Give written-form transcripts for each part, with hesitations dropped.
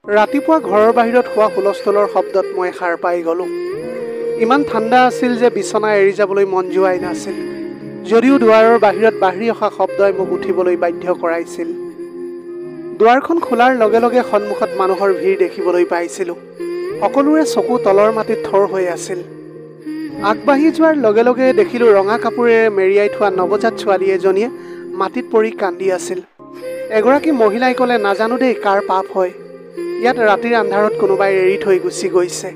ৰাতিপুৱা ঘৰৰ বাহিৰত হোৱা হুলস্থুলৰ শব্দত মই সাৰ পাই গ'লোঁ। ইমান ঠাণ্ডা আছিল যে বিছনা এৰি যাবলৈ মন যোৱাই নাছিল, যদিও দুৱাৰৰ বাহিৰত বাঢ়ি অহা শব্দই মোক উঠিবলৈ বাধ্য কৰাইছিল। দুৱাৰখন খোলাৰ লগে লগে সন্মুখত মানুহৰ ভিৰ দেখিবলৈ পাইছিলোঁ। সকলোৰে চকু তলৰ মাটিত থৰ হৈ আছিল। আগবাঢ়ি যোৱাৰ লগে লগে দেখিলোঁ ৰঙা কাপোৰেৰে মেৰিয়াই থোৱা নৱজাত ছোৱালী এজনীয়ে মাটিত পৰি কান্দি আছিল। এগৰাকী মহিলাই ক'লে, নাজানো দেই কাৰ পাপ হয়, ইয়াত ৰাতিৰ আন্ধাৰত কোনোবাই এৰি থৈ গুচি গৈছে।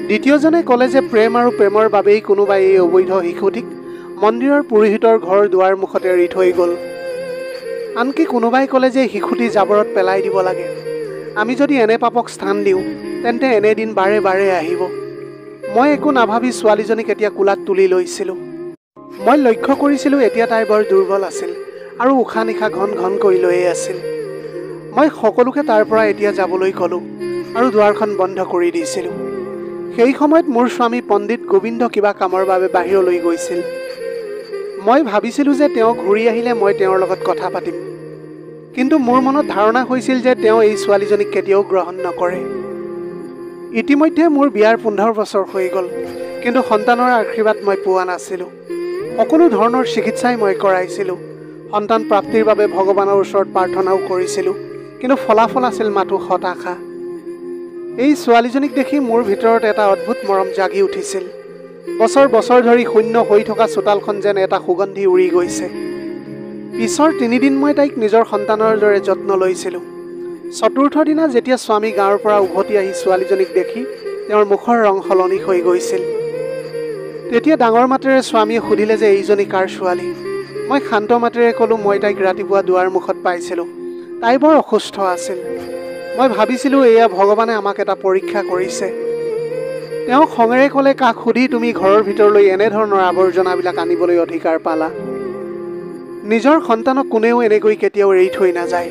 দ্বিতীয়জনে ক'লে যে প্ৰেম আৰু প্ৰেমৰ বাবেই কোনোবাই এই অবৈধ শিশুটিক মন্দিৰৰ পুৰোহিতৰ ঘৰ দুৱাৰ মুখত এৰি থৈ গ'ল। আনকি কোনোবাই ক'লে যে শিশুটি জাবৰত পেলাই দিব লাগে। আমি যদি এনে পাপক স্থান দিওঁ তেন্তে এনে দিন বাৰে বাৰে আহিব। মই একো নাভাবি ছোৱালীজনীক এতিয়া কোলাত তুলি লৈছিলোঁ। মই লক্ষ্য কৰিছিলোঁ এতিয়া তাই বৰ দুৰ্বল আছিল আৰু উশাহ নিশাহ ঘন ঘন কৰি লৈয়ে আছিল। মই সকলোকে তাৰ পৰা এতিয়া যাবলৈ ক'লোঁ আৰু দুৱাৰখন বন্ধ কৰি দিছিলোঁ। সেই সময়ত মোৰ স্বামী পণ্ডিত গোবিন্দ কিবা কামৰ বাবে বাহিৰলৈ গৈছিল। মই ভাবিছিলোঁ যে তেওঁ ঘূৰি আহিলে মই তেওঁৰ লগত কথা পাতিম, কিন্তু মোৰ মনত ধাৰণা হৈছিল যে তেওঁ এই ছোৱালীজনীক কেতিয়াও গ্ৰহণ নকৰে। ইতিমধ্যে মোৰ বিয়াৰ 15 বছৰ হৈ গ'ল, কিন্তু সন্তানৰ আশীৰ্বাদ মই পোৱা নাছিলোঁ। সকলো ধৰণৰ চিকিৎসাই মই কৰাইছিলোঁ। সন্তান প্ৰাপ্তিৰ বাবে ভগৱানৰ ওচৰত প্ৰাৰ্থনাও কৰিছিলোঁ, কিন্তু ফলাফল আছিল মাথো হতাশা। এই ছোৱালীজনীক দেখি মোৰ ভিতৰত এটা অদ্ভুত মৰম জাগি উঠিছিল। বছৰ বছৰ ধৰি শূন্য হৈ থকা চোতালখন যেন এটা সুগন্ধি উৰি গৈছে। পিছৰ 3 দিন মই তাইক নিজৰ সন্তানৰ দৰে যত্ন লৈছিলোঁ। চতুৰ্থ দিনা যেতিয়া স্বামী গাঁৱৰ পৰা উভতি আহি ছোৱালীজনীক দেখি তেওঁৰ মুখৰ ৰং সলনি হৈ গৈছিল, তেতিয়া ডাঙৰ মাতেৰে স্বামীয়ে সুধিলে যে এইজনী কাৰ ছোৱালী। মই শান্ত মাতেৰে ক'লোঁ, মই তাইক ৰাতিপুৱা দুৱাৰ মুখত পাইছিলোঁ। তাই বৰ অসুস্থ আছিল। মই ভাবিছিলোঁ এয়া ভগৱানে আমাক এটা পৰীক্ষা কৰিছে। তেওঁ খঙেৰে ক'লে, কাক সুধি তুমি ঘৰৰ ভিতৰলৈ এনেধৰণৰ আৱৰ্জনাবিলাক আনিবলৈ অধিকাৰ পালা? নিজৰ সন্তানক কোনেও এনেকৈ কেতিয়াও এৰি থৈ নাযায়।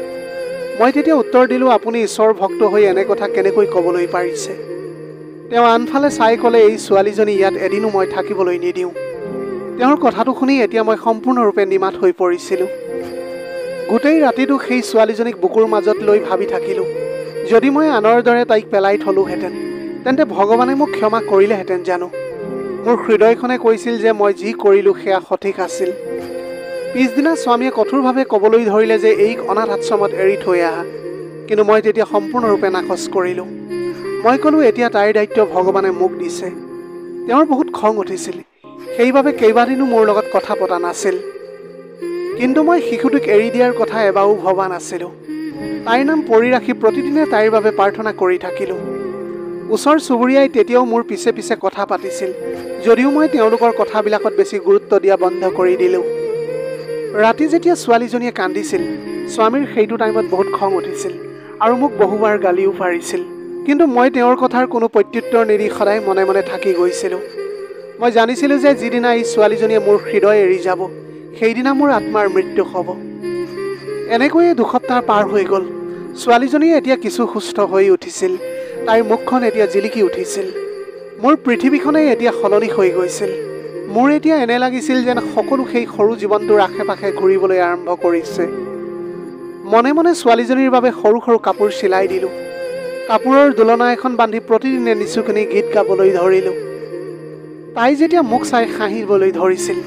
মই তেতিয়া উত্তৰ দিলোঁ, আপুনি ঈশ্বৰ ভক্ত হৈ এনে কথা কেনেকৈ ক'বলৈ পাৰিছে? তেওঁ আনফালে চাই ক'লে, এই ছোৱালীজনী ইয়াত এদিনো মই থাকিবলৈ নিদিওঁ। তেওঁৰ কথাটো শুনি এতিয়া মই সম্পূৰ্ণৰূপে নিমাত হৈ পৰিছিলোঁ। গোটেই ৰাতিটো সেই ছোৱালীজনীক বুকুৰ মাজত লৈ ভাবি থাকিলোঁ, যদি মই আনৰ দৰে তাইক পেলাই থলোহেঁতেন তেন্তে ভগৱানে মোক ক্ষমা কৰিলেহেঁতেন জানো? মোৰ হৃদয়খনে কৈছিল যে মই যি কৰিলোঁ সেয়া সঠিক আছিল। পিছদিনা স্বামীয়ে কঠোৰভাৱে ক'বলৈ ধৰিলে যে এই অনাথ আশ্ৰমত এৰি থৈ আহা, কিন্তু মই তেতিয়া সম্পূৰ্ণৰূপে নাকচ কৰিলোঁ। মই ক'লোঁ, এতিয়া তাইৰ দায়িত্ব ভগৱানে মোক দিছে। তেওঁৰ বহুত খং উঠিছিল, সেইবাবে কেইবাদিনো মোৰ লগত কথা পতা নাছিল। কিন্তু মই শিশুটিক এৰি দিয়াৰ কথা এবাৰো ভবা নাছিলোঁ। তাইৰ নাম পৰি ৰাখি প্ৰতিদিনে তাইৰ বাবে প্ৰাৰ্থনা কৰি থাকিলোঁ। ওচৰ চুবুৰীয়াই তেতিয়াও মোৰ পিছে পিছে কথা পাতিছিল, যদিও মই তেওঁলোকৰ কথাবিলাকত বেছি গুৰুত্ব দিয়া বন্ধ কৰি দিলোঁ। ৰাতি যেতিয়া ছোৱালীজনীয়ে কান্দিছিল, স্বামীৰ সেইটো টাইমত বহুত খং উঠিছিল আৰু মোক বহুবাৰ গালিও পাৰিছিল, কিন্তু মই তেওঁৰ কথাৰ কোনো প্ৰত্যুত্তৰ নিদি সদায় মনে মনে থাকি গৈছিলোঁ। মই জানিছিলোঁ যে যিদিনা এই ছোৱালীজনীয়ে মোৰ হৃদয় এৰি যাব, সেইদিনা মোৰ আত্মাৰ মৃত্যু হ'ব। এনেকৈয়ে 2 সপ্তাহ পাৰ হৈ গ'ল। ছোৱালীজনীয়ে এতিয়া কিছু সুস্থ হৈ উঠিছিল। তাইৰ মুখখন এতিয়া জিলিকি উঠিছিল। মোৰ পৃথিৱীখনেই এতিয়া সলনি হৈ গৈছিল। মোৰ এতিয়া এনে লাগিছিল যেন সকলো সেই সৰু জীৱনটোৰ আশে পাশে ঘূৰিবলৈ আৰম্ভ কৰিছে। মনে মনে ছোৱালীজনীৰ বাবে সৰু সৰু কাপোৰ চিলাই দিলোঁ। কাপোৰৰ দোলনা এখন বান্ধি প্ৰতিদিনে নিচুকনি গীত গাবলৈ ধৰিলোঁ। তাই যেতিয়া মোক চাই হাঁহিবলৈ ধৰিছিল,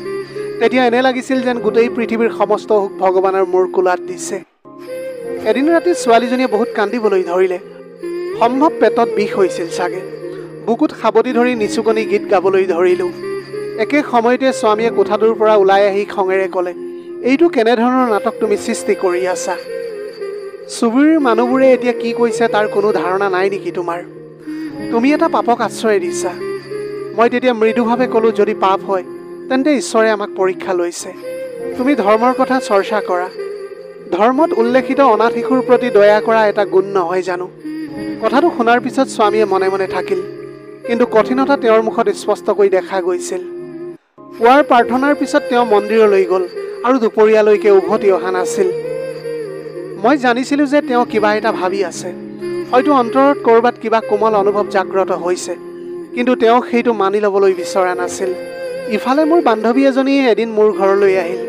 তেতিয়া এনে লাগিছিল যেন গোটেই পৃথিৱীৰ সমস্ত সুখ ভগৱানৰ মোৰ কোলাত দিছে। এদিন ৰাতি ছোৱালীজনীয়ে বহুত কান্দিবলৈ ধৰিলে। সম্ভৱ পেটত বিষ হৈছিল চাগে। বুকুত সাৱটি ধৰি নিচুকনি গীত গাবলৈ ধৰিলোঁ। একে সময়তে স্বামীয়ে কোঠাটোৰ পৰা ওলাই আহি খঙেৰে ক'লে, এইটো কেনেধৰণৰ নাটক তুমি সৃষ্টি কৰি আছা? চুবুৰীৰ মানুহবোৰে এতিয়া কি কৈছে তাৰ কোনো ধাৰণা নাই নেকি তোমাৰ? তুমি এটা পাপক আশ্ৰয় দিছা। মই তেতিয়া মৃদুভাৱে ক'লোঁ, যদি পাপ হয় তেন্তে ঈশ্বৰে আমাক পৰীক্ষা লৈছে। তুমি ধৰ্মৰ কথা চৰ্চা কৰা। ধৰ্মত উল্লেখিত অনাথ শিশুৰ প্ৰতি দয়া কৰা এটা গুণ নহয় জানো? কথাটো শুনাৰ পিছত স্বামীয়ে মনে মনে থাকিল, কিন্তু কঠিনতা তেওঁৰ মুখত স্পষ্টকৈ দেখা গৈছিল। পুৱাৰ প্ৰাৰ্থনাৰ পিছত তেওঁ মন্দিৰলৈ গ'ল আৰু দুপৰীয়ালৈকে উভতি অহা নাছিল। মই জানিছিলোঁ যে তেওঁ কিবা এটা ভাবি আছে। হয়তো অন্তৰত ক'ৰবাত কিবা কোমল অনুভৱ জাগ্ৰত হৈছে, কিন্তু তেওঁ সেইটো মানি ল'বলৈ বিচৰা নাছিল। ইফালে মোৰ বান্ধৱী এজনীয়ে এদিন মোৰ ঘৰলৈ আহিল।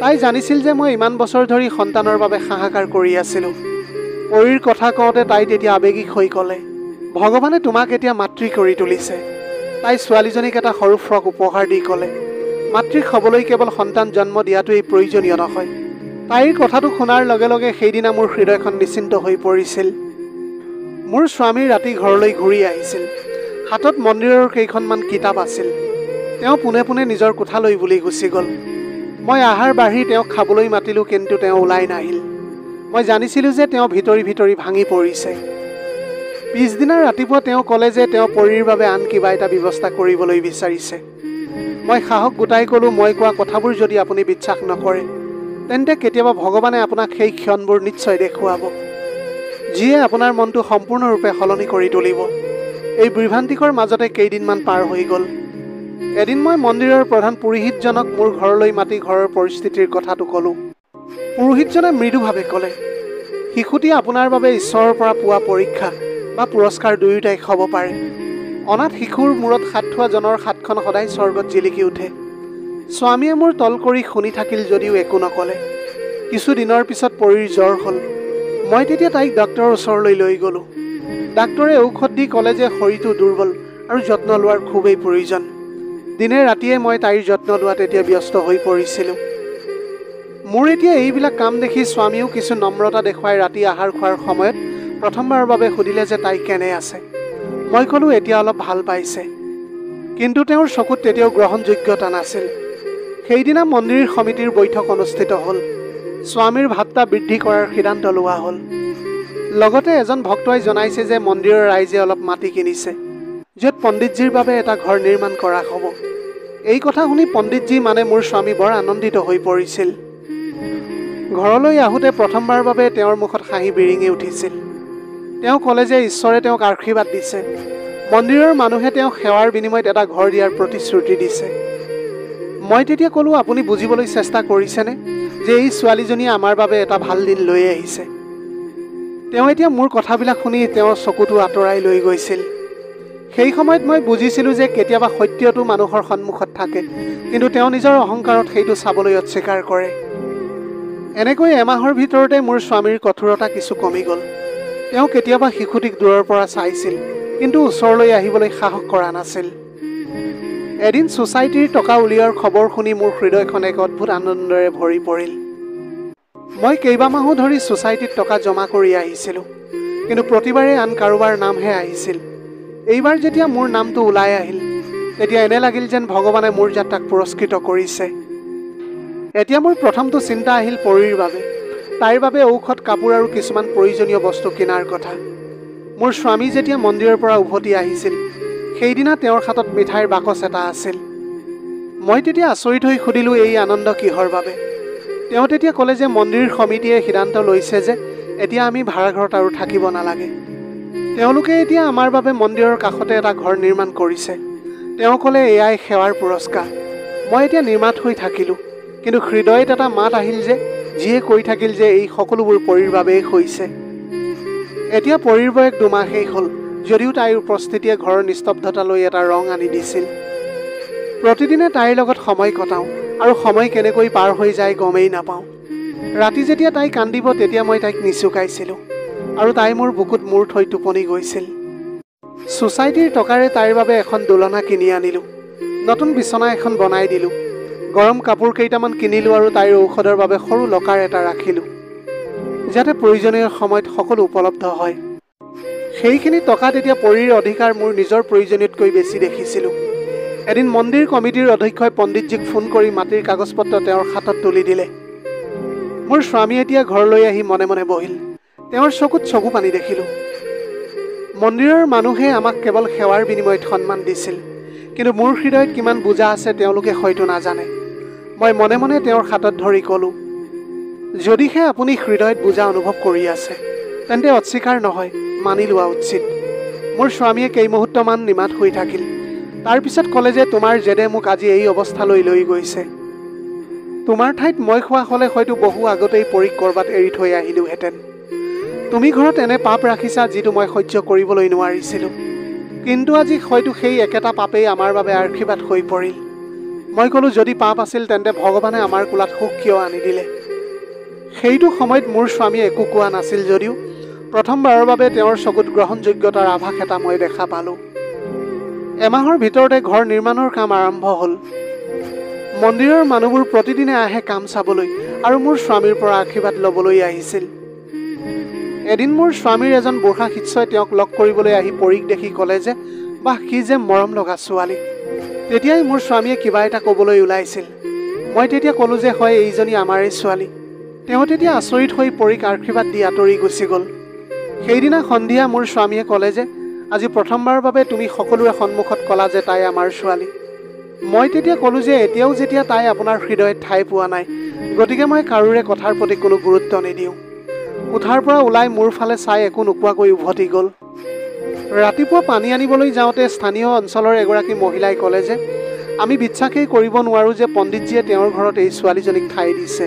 তাই জানিছিল যে মই ইমান বছৰ ধৰি সন্তানৰ বাবে হাহাকাৰ কৰি আছিলোঁ। পৰীৰ কথা কওঁতে তাই তেতিয়া আৱেগিক হৈ ক'লে, ভগৱানে তোমাক এতিয়া মাতৃ কৰি তুলিছে। তাই ছোৱালীজনীক এটা সৰু ফ্ৰক উপহাৰ দি ক'লে, মাতৃক হ'বলৈ কেৱল সন্তান জন্ম দিয়াটোৱেই প্ৰয়োজনীয় নহয়। তাইৰ কথাটো শুনাৰ লগে লগে সেইদিনা মোৰ হৃদয়খন নিশ্চিন্ত হৈ পৰিছিল। মোৰ স্বামী ৰাতি ঘৰলৈ ঘূৰি আহিছিল। হাতত মন্দিৰৰ কেইখনমান কিতাপ আছিল। তেওঁ পোনে পোনে নিজৰ কোঠালৈ বুলি গুচি গ'ল। মই আহাৰ বাঢ়ি তেওঁক খাবলৈ মাতিলোঁ, কিন্তু তেওঁ ওলাই নাহিল। মই জানিছিলোঁ যে তেওঁ ভিতৰি ভিতৰি ভাঙি পৰিছে। পিছদিনা ৰাতিপুৱা তেওঁ ক'লে যে তেওঁ পৰীৰ বাবে আন কিবা এটা ব্যৱস্থা কৰিবলৈ বিচাৰিছে। মই সাহস গোটাই ক'লোঁ, মই কোৱা কথাবোৰ যদি আপুনি বিশ্বাস নকৰে, তেন্তে কেতিয়াবা ভগৱানে আপোনাক সেই ক্ষণবোৰ নিশ্চয় দেখুৱাব, যিয়ে আপোনাৰ মনটো সম্পূৰ্ণৰূপে সলনি কৰি তুলিব। এই বিভ্ৰান্তিকৰ মাজতে কেইদিনমান পাৰ হৈ গ'ল। এদিন মই মন্দিৰৰ প্ৰধান পুৰোহিতজনক মোৰ ঘৰলৈ মাতি ঘৰৰ পৰিস্থিতিৰ কথাটো ক'লোঁ। পুৰোহিতজনে মৃদুভাৱে ক'লে, শিশুটি আপোনাৰ বাবে ঈশ্বৰৰ পৰা পোৱা পৰীক্ষা বা পুৰস্কাৰ দুয়োটাই হ'ব পাৰে। অনাথ শিশুৰ মূৰত হাত থোৱা জনৰ হাতখন সদায় স্বৰ্গত জিলিকি উঠে। স্বামীয়ে মোৰ তল কৰি শুনি থাকিল যদিও একো নক'লে। কিছুদিনৰ পিছত পৰীৰ জ্বৰ হ'ল। মই তেতিয়া তাইক ডাক্তৰৰ ওচৰলৈ লৈ গ'লোঁ। ডাক্তৰে ঔষধ দি ক'লে যে শৰীৰটো দুৰ্বল আৰু যত্ন লোৱাৰ খুবেই প্ৰয়োজন। দিনে ৰাতিয়ে মই তাইৰ যত্ন লোৱাত এতিয়া ব্যস্ত হৈ পৰিছিলোঁ। মোৰ এতিয়া এইবিলাক কাম দেখি স্বামীয়েও কিছু নম্ৰতা দেখুৱাই ৰাতি আহাৰ খোৱাৰ সময়ত প্ৰথমবাৰৰ বাবে সুধিলে যে তাই কেনে আছে। মই ক'লোঁ এতিয়া অলপ ভাল পাইছে, কিন্তু তেওঁৰ চকুত তেতিয়াও গ্ৰহণযোগ্যতা নাছিল। সেইদিনা মন্দিৰ সমিতিৰ বৈঠক অনুষ্ঠিত হ'ল। স্বামীৰ ভাত্তা বৃদ্ধি কৰাৰ সিদ্ধান্ত লোৱা হ'ল। লগতে এজন ভক্তই জনাইছে যে মন্দিৰৰ ৰাইজে অলপ মাটি কিনিছে, য'ত পণ্ডিতজীৰ বাবে এটা ঘৰ নিৰ্মাণ কৰা হ'ব। এই কথা শুনি পণ্ডিতজী মানে মোৰ স্বামী বৰ আনন্দিত হৈ পৰিছিল। ঘৰলৈ আহোঁতে প্ৰথমবাৰৰ বাবে তেওঁৰ মুখত হাঁহি বিৰিঙি উঠিছিল। তেওঁ ক'লে যে ঈশ্বৰে তেওঁক আশীৰ্বাদ দিছে। মন্দিৰৰ মানুহে তেওঁক সেৱাৰ বিনিময়ত এটা ঘৰ দিয়াৰ প্ৰতিশ্ৰুতি দিছে। মই তেতিয়া ক'লোঁ, আপুনি বুজিবলৈ চেষ্টা কৰিছেনে যে এই ছোৱালীজনীয়ে আমাৰ বাবে এটা ভাল দিন লৈ আহিছে। তেওঁ এতিয়া মোৰ কথাবিলাক শুনি তেওঁৰ চকুটো আঁতৰাই লৈ গৈছিল। সেই সময়ত মই বুজিছিলোঁ যে কেতিয়াবা সত্যটো মানুহৰ সন্মুখত থাকে, কিন্তু তেওঁ নিজৰ অহংকাৰত সেইটো চাবলৈ অস্বীকাৰ কৰে। এনেকৈ এমাহৰ ভিতৰতে মোৰ স্বামীৰ কঠোৰতা কিছু কমি গ'ল। তেওঁ কেতিয়াবা শিশুটিক দূৰৰ পৰা চাইছিল, কিন্তু ওচৰলৈ আহিবলৈ সাহস কৰা নাছিল। এদিন ছ'চাইটিৰ টকা উলিওৱাৰ খবৰ শুনি মোৰ হৃদয়খন এক অদ্ভুত আনন্দৰে ভৰি পৰিল। মই কেইবামাহো ধৰি ছ'চাইটিত টকা জমা কৰি আহিছিলোঁ, কিন্তু প্ৰতিবাৰে আন কাৰোবাৰ নামহে আহিছিল। এইবাৰ যেতিয়া মোৰ নামটো ওলাই আহিল, তেতিয়া এনে লাগিল যেন ভগৱানে মোৰ যাত্ৰাক পুৰস্কৃত কৰিছে। এতিয়া মোৰ প্ৰথমটো চিন্তা আহিল পৰীৰ বাবে। তাইৰ বাবে ঔষধ, কাপোৰ আৰু কিছুমান প্ৰয়োজনীয় বস্তু কিনাৰ কথা। মোৰ স্বামী যেতিয়া মন্দিৰৰ পৰা উভতি আহিছিল, সেইদিনা তেওঁৰ হাতত মিঠাইৰ বাকচ এটা আছিল। মই তেতিয়া আচৰিত হৈ সুধিলোঁ, এই আনন্দ কিহৰ বাবে? তেওঁ তেতিয়া ক'লে যে মন্দিৰ সমিতিয়ে সিদ্ধান্ত লৈছে যে এতিয়া আমি ভাড়াঘৰত আৰু থাকিব নালাগে। তেওঁলোকে এতিয়া আমাৰ বাবে মন্দিৰৰ কাষতে এটা ঘৰ নিৰ্মাণ কৰিছে। তেওঁ ক'লে এয়াই সেৱাৰ পুৰস্কাৰ। মই এতিয়া নিৰ্মাত হৈ থাকিলোঁ, কিন্তু হৃদয়ত এটা মাত আহিল যে যিয়ে কৈ থাকিল যে এই সকলোবোৰ পৰীৰ বাবেই হৈছে। এতিয়া পৰীৰ বয়স 2 মাহেই হ'ল, যদিও তাইৰ উপস্থিতিয়ে ঘৰৰ নিস্তব্ধতালৈ এটা ৰং আনি দিছিল। প্ৰতিদিনে তাইৰ লগত সময় কটাওঁ আৰু সময় কেনেকৈ পাৰ হৈ যায় গমেই নাপাওঁ। ৰাতি যেতিয়া তাই কান্দিব তেতিয়া মই তাইক নিচুকাইছিলোঁ আৰু তাই মোৰ বুকুত মূৰ থৈ টোপনি গৈছিল। ছ'চাইটিৰ টকাৰে তাইৰ বাবে এখন দোলনা কিনি আনিলোঁ। নতুন বিচনা এখন বনাই দিলোঁ। গৰম কাপোৰ কেইটামান কিনিলোঁ আৰু তাইৰ ঔষধৰ বাবে সৰু লকাৰ এটা ৰাখিলোঁ, যাতে প্ৰয়োজনীয় সময়ত সকলো উপলব্ধ হয়। সেইখিনি টকাত এতিয়া পৰীৰ অধিকাৰ মোৰ নিজৰ প্ৰয়োজনীয়তকৈ বেছি দেখিছিলোঁ। এদিন মন্দিৰ কমিটিৰ অধ্যক্ষই পণ্ডিতজীক ফোন কৰি মাটিৰ কাগজ পত্ৰ তেওঁৰ হাতত তুলি দিলে। মোৰ স্বামী এতিয়া ঘৰলৈ আহি মনে মনে বহিল। তেওঁৰ চকুত চকু পানী দেখিলোঁ। মন্দিৰৰ মানুহে আমাক কেৱল সেৱাৰ বিনিময়ত সন্মান দিছিল, কিন্তু মোৰ হৃদয়ত কিমান বোজা আছে তেওঁলোকে হয়তো নাজানে। মই মনে মনে তেওঁৰ হাতত ধৰি ক'লোঁ, যদিহে আপুনি হৃদয়ত বোজা অনুভৱ কৰি আছে, তেন্তে অস্বীকাৰ নহয়, মানি লোৱা উচিত। মোৰ স্বামীয়ে কেইমুহূৰ্তমান নিমাত হৈ থাকিল। তাৰপিছত ক'লে যে তোমাৰ জেদে মোক আজি এই অৱস্থালৈ লৈ গৈছে। তোমাৰ ঠাইত মই খোৱা হ'লে হয়তো বহু আগতেই পৰীক ক'ৰবাত এৰি থৈ আহিলোহেঁতেন। তুমি ঘৰত এনে পাপ ৰাখিছা যিটো মই সহ্য কৰিবলৈ নোৱাৰিছিলোঁ, কিন্তু আজি হয়তো সেই একেটা পাপেই আমাৰ বাবে আশীৰ্বাদ হৈ পৰিল। মই ক'লোঁ, যদি পাপ আছিল তেন্তে ভগৱানে আমাৰ কোলাত সুখ কিয় আনি দিলে? সেইটো সময়ত মোৰ স্বামীয়ে একো কোৱা নাছিল যদিও প্ৰথমবাৰৰ বাবে তেওঁৰ চকুত গ্ৰহণযোগ্যতাৰ আভাস এটা মই দেখা পালোঁ। এমাহৰ ভিতৰতে ঘৰ নিৰ্মাণৰ কাম আৰম্ভ হ'ল। মন্দিৰৰ মানুহবোৰ প্ৰতিদিনে আহে কাম চাবলৈ আৰু মোৰ স্বামীৰ পৰা আশীৰ্বাদ ল'বলৈ আহিছিল। এদিন মোৰ স্বামীৰ এজন বুঢ়া শিষ্যই তেওঁক লগ কৰিবলৈ আহি পৰীক দেখি ক'লে যে, বাহ, কি যে মৰম লগা ছোৱালী। তেতিয়াই মোৰ স্বামীয়ে কিবা এটা ক'বলৈ ওলাইছিল। মই তেতিয়া ক'লোঁ যে হয়, এইজনী আমাৰেই ছোৱালী। তেওঁ তেতিয়া আচৰিত হৈ পৰীক আশীৰ্বাদ দি আঁতৰি গুচি গ'ল। সেইদিনা সন্ধিয়া মোৰ স্বামীয়ে ক'লে যে, আজি প্ৰথমবাৰৰ বাবে তুমি সকলোৰে সন্মুখত ক'লা যে তাই আমাৰ ছোৱালী। মই তেতিয়া ক'লোঁ যে এতিয়াও যেতিয়া তাই আপোনাৰ হৃদয়ত ঠাই পোৱা নাই, গতিকে মই কাৰোৰে কথাৰ প্ৰতি কোনো গুৰুত্ব নিদিওঁ। কোঠাৰ পৰা ওলাই মোৰ ফালে চাই একো নোকোৱাকৈ উভতি গ'ল। ৰাতিপুৱা পানী আনিবলৈ যাওঁতে স্থানীয় অঞ্চলৰ এগৰাকী মহিলাই ক'লে যে, আমি বিশ্বাসেই কৰিব নোৱাৰোঁ যে পণ্ডিতজীয়ে তেওঁৰ ঘৰত এই ছোৱালীজনীক ঠাই দিছে।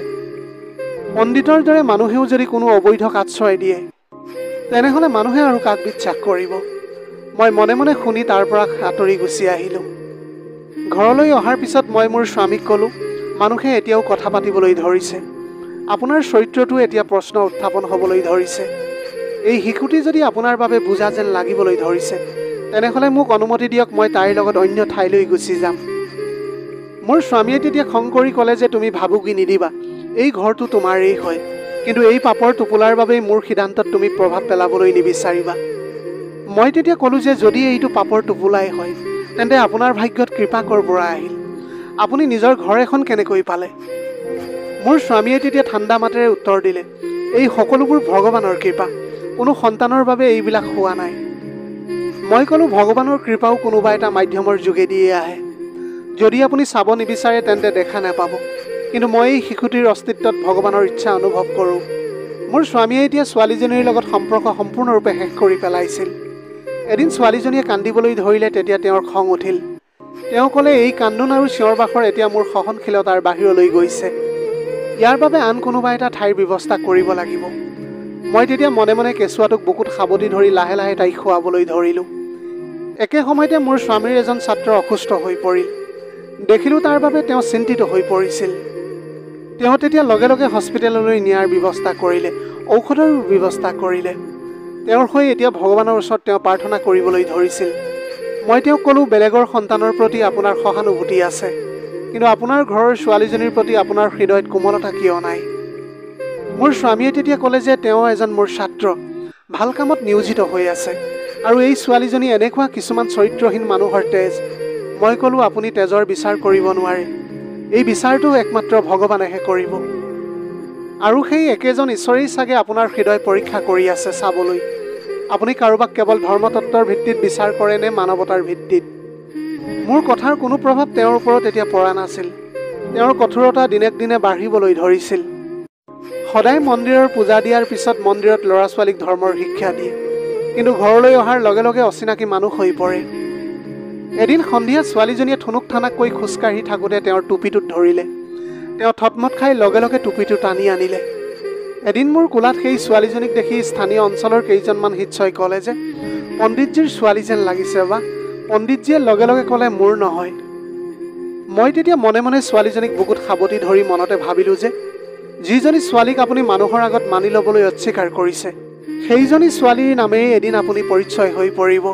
পণ্ডিতৰ দৰে মানুহেও যদি কোনো অবৈধক আশ্ৰয় দিয়ে, তেনেহ'লে মানুহে আৰু কাক বিশ্বাস কৰিব? মই মনে মনে শুনি তাৰ পৰা আঁতৰি গুচি আহিলোঁ। ঘৰলৈ অহাৰ পিছত মই মোৰ স্বামীক ক'লোঁ, মানুহে এতিয়াও কথা পাতিবলৈ ধৰিছে। আপোনাৰ চৰিত্ৰটো এতিয়া প্ৰশ্ন উত্থাপন হ'বলৈ ধৰিছে। এই শিশুটি যদি আপোনাৰ বাবে বুজা যেন লাগিবলৈ ধৰিছে, তেনেহ'লে মোক অনুমতি দিয়ক, মই তাইৰ লগত অন্য ঠাইলৈ গুচি যাম। মোৰ স্বামীয়ে তেতিয়া খং কৰি ক'লে যে, তুমি ভাবুকি নিদিবা, এই ঘৰটো তোমাৰেই হয়, কিন্তু এই পাপৰ টোপোলাৰ বাবেই মোৰ সিদ্ধান্তত তুমি প্ৰভাৱ পেলাবলৈ নিবিচাৰিবা। মই তেতিয়া ক'লোঁ যে যদি এইটো পাপৰ টোপোলাই হয়, তেন্তে আপোনাৰ ভাগ্যত কৃপা ক'ৰ পৰা আহিল? আপুনি নিজৰ ঘৰ এখন কেনেকৈ পালে? মোৰ স্বামীয়ে তেতিয়া ঠাণ্ডা মাতেৰে উত্তৰ দিলে, এই সকলোবোৰ ভগৱানৰ কৃপা, কোনো সন্তানৰ বাবে এইবিলাক হোৱা নাই। মই ক'লোঁ, ভগৱানৰ কৃপাও কোনোবা এটা মাধ্যমৰ যোগেদিয়ে আহে। যদি আপুনি চাব নিবিচাৰে তেন্তে দেখা নাপাব, কিন্তু মই এই শিশুটিৰ অস্তিত্বত ভগৱানৰ ইচ্ছা অনুভৱ কৰোঁ। মোৰ স্বামীয়ে এতিয়া ছোৱালীজনীৰ লগত সম্পৰ্ক সম্পূৰ্ণৰূপে শেষ কৰি পেলাইছিল। এদিন ছোৱালীজনীয়ে কান্দিবলৈ ধৰিলে, তেতিয়া তেওঁৰ খং উঠিল। তেওঁ ক'লে, এই কান্দোন আৰু চিঞৰ বাখৰ এতিয়া মোৰ সহনশীলতাৰ বাহিৰলৈ গৈছে। ইয়াৰ বাবে আন কোনোবা এটা ঠাইৰ ব্যৱস্থা কৰিব লাগিব। মই তেতিয়া মনে মনে কেঁচুৱাটোক বুকুত সাৱটি ধৰি লাহে লাহে তাইক খুৱাবলৈ ধৰিলোঁ। একে সময়তে মোৰ স্বামীৰ এজন ছাত্ৰ অসুস্থ হৈ পৰিল। দেখিলোঁ তাৰ বাবে তেওঁ চিন্তিত হৈ পৰিছিল। তেওঁ তেতিয়া লগে লগে হস্পিটেললৈ নিয়াৰ ব্যৱস্থা কৰিলে, ঔষধৰো ব্যৱস্থা কৰিলে। তেওঁৰ হৈ এতিয়া ভগৱানৰ ওচৰত তেওঁ প্ৰাৰ্থনা কৰিবলৈ ধৰিছিল। মই তেওঁক ক'লোঁ, বেলেগৰ সন্তানৰ প্ৰতি আপোনাৰ সহানুভূতি আছে, কিন্তু আপোনাৰ ঘৰৰ ছোৱালীজনীৰ প্ৰতি আপোনাৰ হৃদয়ত কোমলতা কিয় নাই? মোৰ স্বামীয়ে তেতিয়া ক'লে যে তেওঁ এজন মোৰ ছাত্ৰ, ভাল কামত নিয়োজিত হৈ আছে, আৰু এই ছোৱালীজনী এনেকুৱা কিছুমান চৰিত্ৰহীন মানুহৰ তেজ। মই ক'লোঁ, আপুনি তেজৰ বিচাৰ কৰিব নোৱাৰে, এই বিচাৰটো একমাত্ৰ ভগৱানেহে কৰিব। আৰু সেই একেজন ঈশ্বৰেই চাগে আপোনাৰ হৃদয় পৰীক্ষা কৰি আছে চাবলৈ, আপুনি কাৰোবাক কেৱল ধৰ্মতত্বৰ ভিত্তিত বিচাৰ কৰে নে মানৱতাৰ ভিত্তিত। মোৰ কথাৰ কোনো প্ৰভাৱ তেওঁৰ ওপৰত এতিয়া পৰা নাছিল। তেওঁৰ কঠোৰতা দিনক দিনে বাঢ়িবলৈ ধৰিছিল। সদায় মন্দিৰৰ পূজা দিয়াৰ পিছত মন্দিৰত ল'ৰা ছোৱালীক ধৰ্মৰ শিক্ষা দিয়ে, কিন্তু ঘৰলৈ অহাৰ লগে লগে অচিনাকি মানুহ হৈ পৰে। এদিন সন্ধিয়া ছোৱালীজনীয়ে ঠুনুক ঠানাককৈ খোজকাঢ়ি থাকোঁতে তেওঁৰ টুপিটোত ধৰিলে। তেওঁ থতমত খাই লগে লগে টুপিটো টানি আনিলে। এদিন মোৰ কোলাত সেই ছোৱালীজনীক দেখি স্থানীয় অঞ্চলৰ কেইজনমান শিষ্যই ক'লে যে, পণ্ডিতজীৰ ছোৱালী যেন লাগিছে বা। পণ্ডিতজীয়ে লগে লগে ক'লে, মোৰ নহয়। মই তেতিয়া মনে মনে ছোৱালীজনীক বুকুত সাৱটি ধৰি মনতে ভাবিলোঁ যে, যিজনী ছোৱালীক আপুনি মানুহৰ আগত মানি ল'বলৈ অস্বীকাৰ কৰিছে, সেইজনী ছোৱালীৰ নামেই এদিন আপুনি পৰিচয় হৈ পৰিব।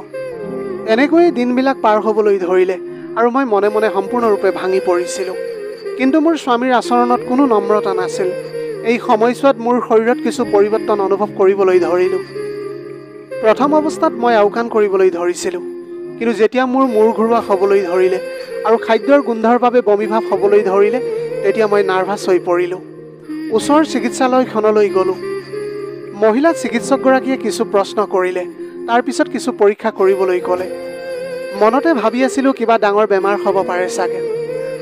এনেকৈয়ে দিনবিলাক পাৰ হ'বলৈ ধৰিলে, আৰু মই মনে মনে সম্পূৰ্ণৰূপে ভাঙি পৰিছিলোঁ। কিন্তু মোৰ স্বামীৰ আচৰণত কোনো নম্ৰতা নাছিল। এই সময়ছোৱাত মোৰ শৰীৰত কিছু পৰিৱৰ্তন অনুভৱ কৰিবলৈ ধৰিলোঁ। প্ৰথম অৱস্থাত মই আওকাণ কৰিবলৈ ধৰিছিলোঁ, কিন্তু যেতিয়া মোৰ মূৰ ঘূৰোৱা হ'বলৈ ধৰিলে আৰু খাদ্যৰ গোন্ধৰ বাবে বমিভাৱ হ'বলৈ ধৰিলে, তেতিয়া মই নাৰ্ভাছ হৈ পৰিলোঁ। ওচৰৰ চিকিৎসালয়খনলৈ গ'লোঁ। মহিলা চিকিৎসকগৰাকীয়ে কিছু প্ৰশ্ন কৰিলে, তাৰপিছত কিছু পৰীক্ষা কৰিবলৈ ক'লে। মনতে ভাবি আছিলোঁ কিবা ডাঙৰ বেমাৰ হ'ব পাৰে চাগে।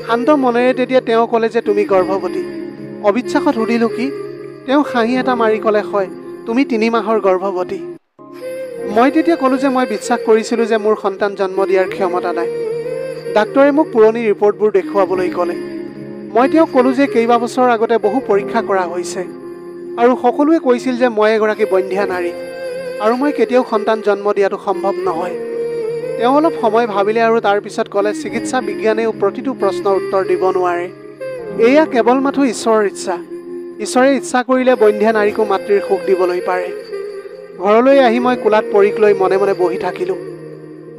শান্ত মনেৰে তেতিয়া তেওঁ ক'লে যে তুমি গৰ্ভৱতী। অবিশ্বাসত সুধিলোঁ কি? তেওঁ হাঁহি এটা মাৰি ক'লে, হয়, তুমি 3 মাহৰ গৰ্ভৱতী। মই তেতিয়া ক'লোঁ যে মই বিশ্বাস কৰিছিলোঁ যে মোৰ সন্তান জন্ম দিয়াৰ ক্ষমতা নাই। ডাক্তৰে মোক পুৰণি ৰিপৰ্টবোৰ দেখুৱাবলৈ ক'লে। মই তেওঁক ক'লোঁ যে কেইবাবছৰ আগতে বহু পৰীক্ষা কৰা হৈছে, আৰু সকলোৱে কৈছিল যে মই এগৰাকী বন্ধ্যা নাৰী, আৰু মই কেতিয়াও সন্তান জন্ম দিয়াটো সম্ভৱ নহয়। তেওঁ অলপ সময় ভাবিলে আৰু তাৰপিছত ক'লে, চিকিৎসা বিজ্ঞানেও প্ৰতিটো প্ৰশ্নৰ উত্তৰ দিব নোৱাৰে। এয়া কেৱল মাথো ঈশ্বৰৰ ইচ্ছা। ঈশ্বৰে ইচ্ছা কৰিলে বন্ধ্যা নাৰীকো মাতৃৰ সুখ দিবলৈ পাৰে। ঘৰলৈ আহি মই কোলাত পৰীক লৈ মনে মনে বহি থাকিলোঁ।